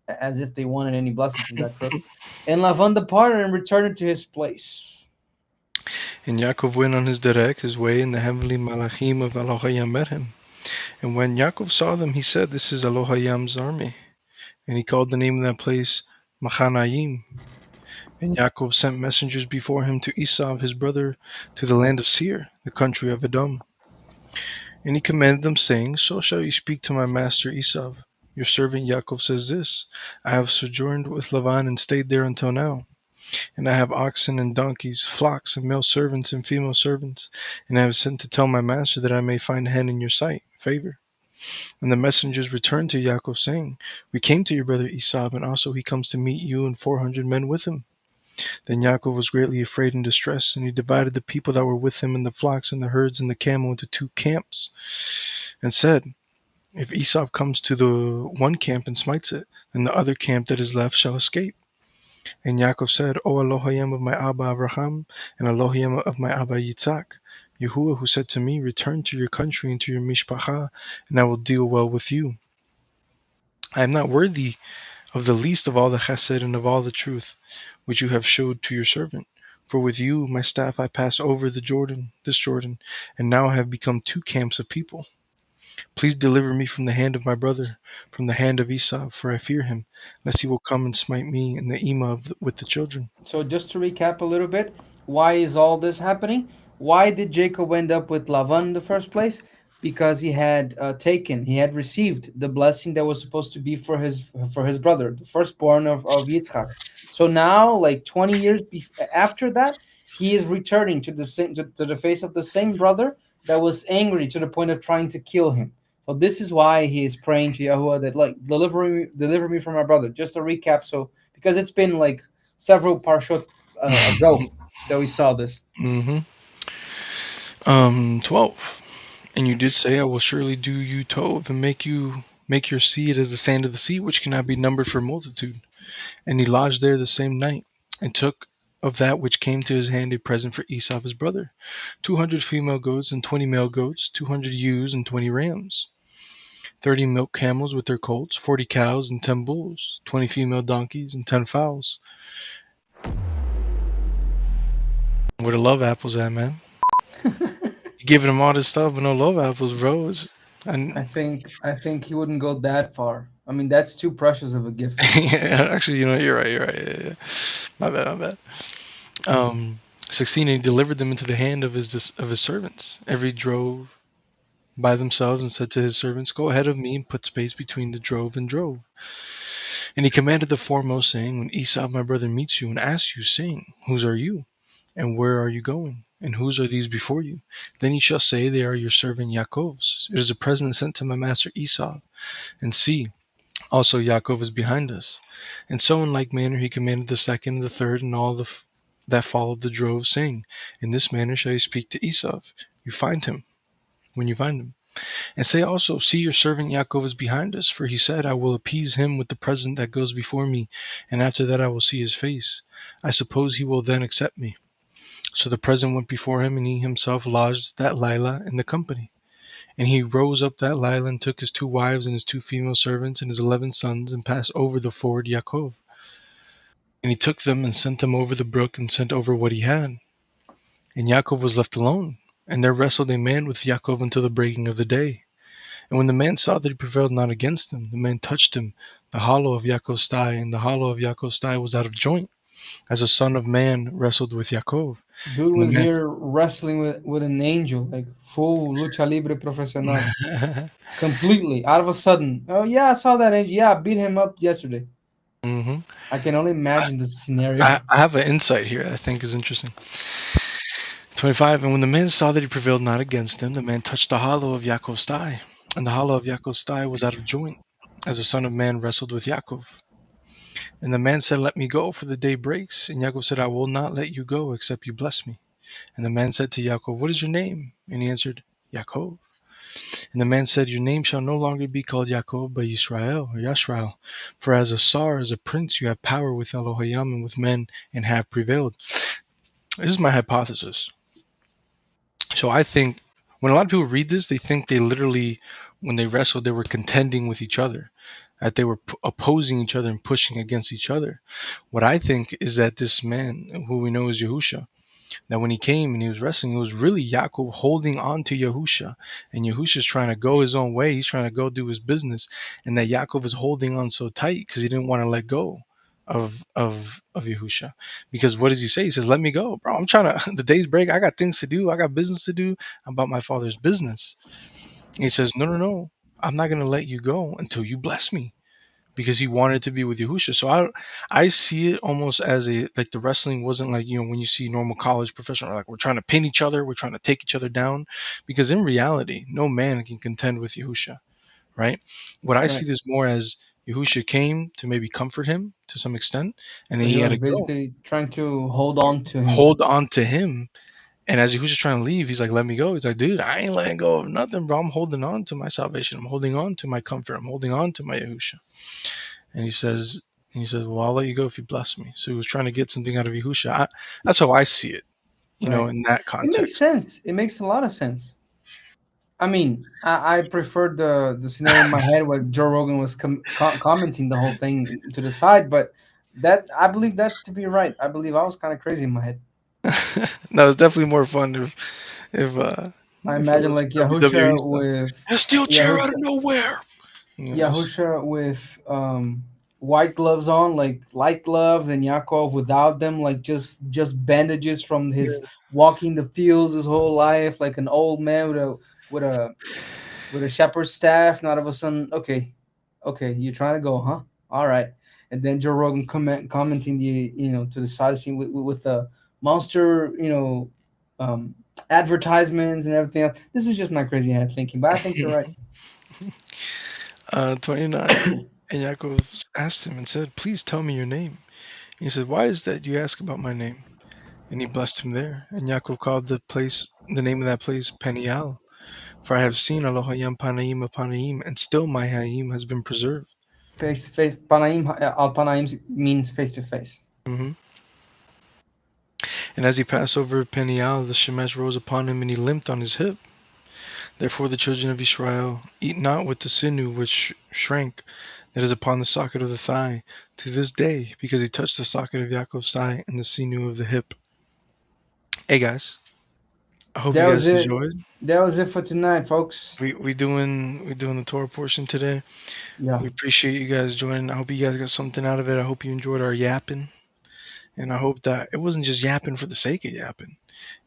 as if they wanted any blessing from that crook. And Lavan departed and returned to his place. And Yaakov went on his derek, his way, and the heavenly Malachim of Elohim met him. And when Yaakov saw them, he said, this is Elohim's army. And he called the name of that place Machanayim. And Yaakov sent messengers before him to Esau his brother, to the land of Seir, the country of Edom. And he commanded them, saying, so shall you speak to my master Esau. Your servant Yaakov says this, I have sojourned with Lavan and stayed there until now. And I have oxen and donkeys, flocks and male servants and female servants. And I have sent to tell my master that I may find a hand in your sight, favor. And the messengers returned to Yaakov, saying, we came to your brother Esau, and also he comes to meet you and 400 men with him. Then Yaakov was greatly afraid and distressed, and he divided the people that were with him and the flocks and the herds and the camel into 2 camps, and said, if Esau comes to the one camp and smites it, then the other camp that is left shall escape. And Yaakov said, O Elohim of my Abba Abraham, and Elohim of my Abba Yitzchak, Yahuwah who said to me, return to your country and to your mishpacha, and I will deal well with you. I am not worthy of the least of all the chesed and of all the truth which you have showed to your servant. For with you, my staff, I pass over this Jordan, and now I have become 2 camps of people. Please deliver me from the hand of my brother, from the hand of Esau, for I fear him, lest he will come and smite me and the Emah with the children. So just to recap a little bit, why is all this happening? Why did Jacob end up with Lavan in the first place? Because he had received the blessing that was supposed to be for his brother, the firstborn of Yitzchak. So now, like 20 years after that, he is returning to to the face of the same brother that was angry to the point of trying to kill him. So this is why he is praying to Yahuwah that, like, deliver me from my brother. Just a recap, so because it's been like several parshot ago that we saw this. Mm-hmm. 12. And you did say, I will surely do you tov and make your seed as the sand of the sea, which cannot be numbered for multitude. And he lodged there the same night, and took of that which came to his hand a present for Esau his brother, 200 female goats and 20 male goats, 200 ewes and 20 rams, 30 milk camels with their colts, 40 cows and 10 bulls, 20 female donkeys and 10 fowls. Where the love apples at, man? You giving him all this stuff, but no love apples, bro. I think he wouldn't go that far. I mean, that's too precious of a gift. Yeah, actually, you're right. You're right. Yeah. My bad. My bad. 16. And he delivered them into the hand of his servants. Every drove by themselves, and said to his servants, "Go ahead of me and put space between the drove and drove." And he commanded the foremost, saying, "When Esau my brother meets you and asks you, saying, Whose are you? And where are you going? And whose are these before you? Then you shall say, They are your servant Yaakov's. It is a present sent to my master Esau. And see, also Yaakov is behind us." And so in like manner he commanded the second and the third and all that followed the drove, saying, "In this manner shall you speak to Esau, when you find him. And say also, See, your servant Yaakov is behind us, for he said, I will appease him with the present that goes before me, and after that I will see his face. I suppose he will then accept me." So the present went before him, and he himself lodged that Lila in the company. And he rose up that Lila, and took his 2 wives and his 2 female servants and his 11 sons, and passed over the ford Yaakov. And he took them and sent them over the brook, and sent over what he had. And Yaakov was left alone. And there wrestled a man with Yaakov until the breaking of the day. And when the man saw that he prevailed not against him, the man touched him, the hollow of Yaakov's thigh, and the hollow of Yaakov's thigh was out of joint, as a son of man wrestled with Yaakov. Dude And was here wrestling with an angel, like full lucha libre profesional, the completely out of a sudden. Oh yeah, I saw that angel. Yeah, I beat him up yesterday. hmm I can only imagine the scenario. I have an insight here I think is interesting. 25. And when the man saw that he prevailed not against him, the man touched the hollow of Yaakov's thigh, and the hollow of Yaakov's thigh was out of joint, as the son of man wrestled with Yaakov. And the man said, Let me go, for the day breaks. And Yaakov said, I will not let you go, except you bless me. And the man said to Yaakov, What is your name? And he answered, Yaakov. And the man said, Your name shall no longer be called Yaakov, but Yisrael, or Yashrael. For as a Sar, as a prince, you have power with Elohim and with men, and have prevailed. This is my hypothesis. So I think when a lot of people read this, they think they literally, when they wrestled, they were contending with each other, that they were opposing each other and pushing against each other. What I think is that this man, who we know is Yahusha, that when he came and he was wrestling, it was really Yaakov holding on to Yahusha, and Yahusha's trying to go his own way. He's trying to go do his business, and that Yaakov is holding on so tight because he didn't want to let go of Yahusha. Because what does he say? He says, "Let me go, bro. I'm trying to. The day's break. I got things to do. I got business to do. I'm about my father's business." And he says, "No, no, no. I'm not gonna let you go until you bless me." Because he wanted to be with Yahusha. So I see it almost as a, like, the wrestling wasn't like, when you see normal college professional, like, we're trying to pin each other, we're trying to take each other down. Because in reality, no man can contend with Yahusha, right? What I see Right. this more as, Yahusha came to maybe comfort him to some extent, and So then he he had was to go. basically trying to hold on to him. Hold on to him. And as Yahusha's trying to leave, he's like, "Let me go." He's like, "Dude, I ain't letting go of nothing, bro. I'm holding on to my salvation. I'm holding on to my comfort. I'm holding on to my Yahusha." And he says, "Well, I'll let you go if you bless me." So he was trying to get something out of Yahusha. That's how I see it, Right. in that It makes context. sense. It makes a lot of sense. I mean, I preferred the scenario in my head where Joe Rogan was commenting the whole thing to the side, but that I believe that to be right. I believe I was kind of crazy in my head. No, it's definitely more fun if I it imagine was like WWE Yahusha stuff. with A steel chair out of Yahusha nowhere. Yes. Yahusha with white gloves on, like light gloves, and Yaakov without them, like just bandages from his Yeah. walking the fields his whole life, like an old man with a with a shepherd's staff. Not of a sudden, okay, okay, you're trying to go, huh? All right. And then Joe Rogan commenting the to the side scene with the monster advertisements and everything else. This is just my crazy head thinking, but I think you're right. 29. And Yaakov asked him and said, "Please tell me your name." And he said, "Why is that you ask about my name?" And he blessed him there. And Yaakov called the name of that place Peniel, for I have seen Elohayim Panaim Apanaim, and still my Hayim has been preserved. Face to face. Panaim al Panaim means face to face. Hmm. And as he passed over Peniel, the Shemesh rose upon him, and he limped on his hip. Therefore the children of Yisrael eat not with the sinew which shrank, that is upon the socket of the thigh, to this day, because he touched the socket of Yaakov's thigh and the sinew of the hip. Hey guys, I hope you That was guys it. enjoyed. That was it for tonight, folks. We doing the Torah portion today. Yeah. We appreciate you guys joining. I hope you guys got something out of it. I hope you enjoyed our yapping, and I hope that it wasn't just yapping for the sake of yapping.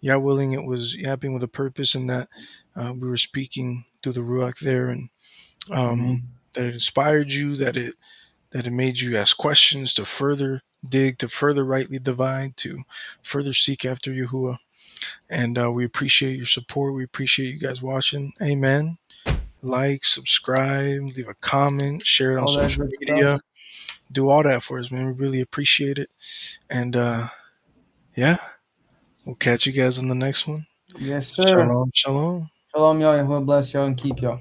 Yeah, willing, it was yapping with a purpose, and that we were speaking through the ruach there, and Amen. that it inspired you, that it made you ask questions, to further dig, to further rightly divide, to further seek after Yahuwah. And we appreciate your support. We appreciate you guys watching. Amen. Like, subscribe, leave a comment, share it on All that social good stuff. media. Do all that for us, man. We really appreciate it. And yeah, we'll catch you guys in the next one. Yes, sir. Shalom, shalom. Shalom, y'all. Yahuwah bless y'all and keep y'all.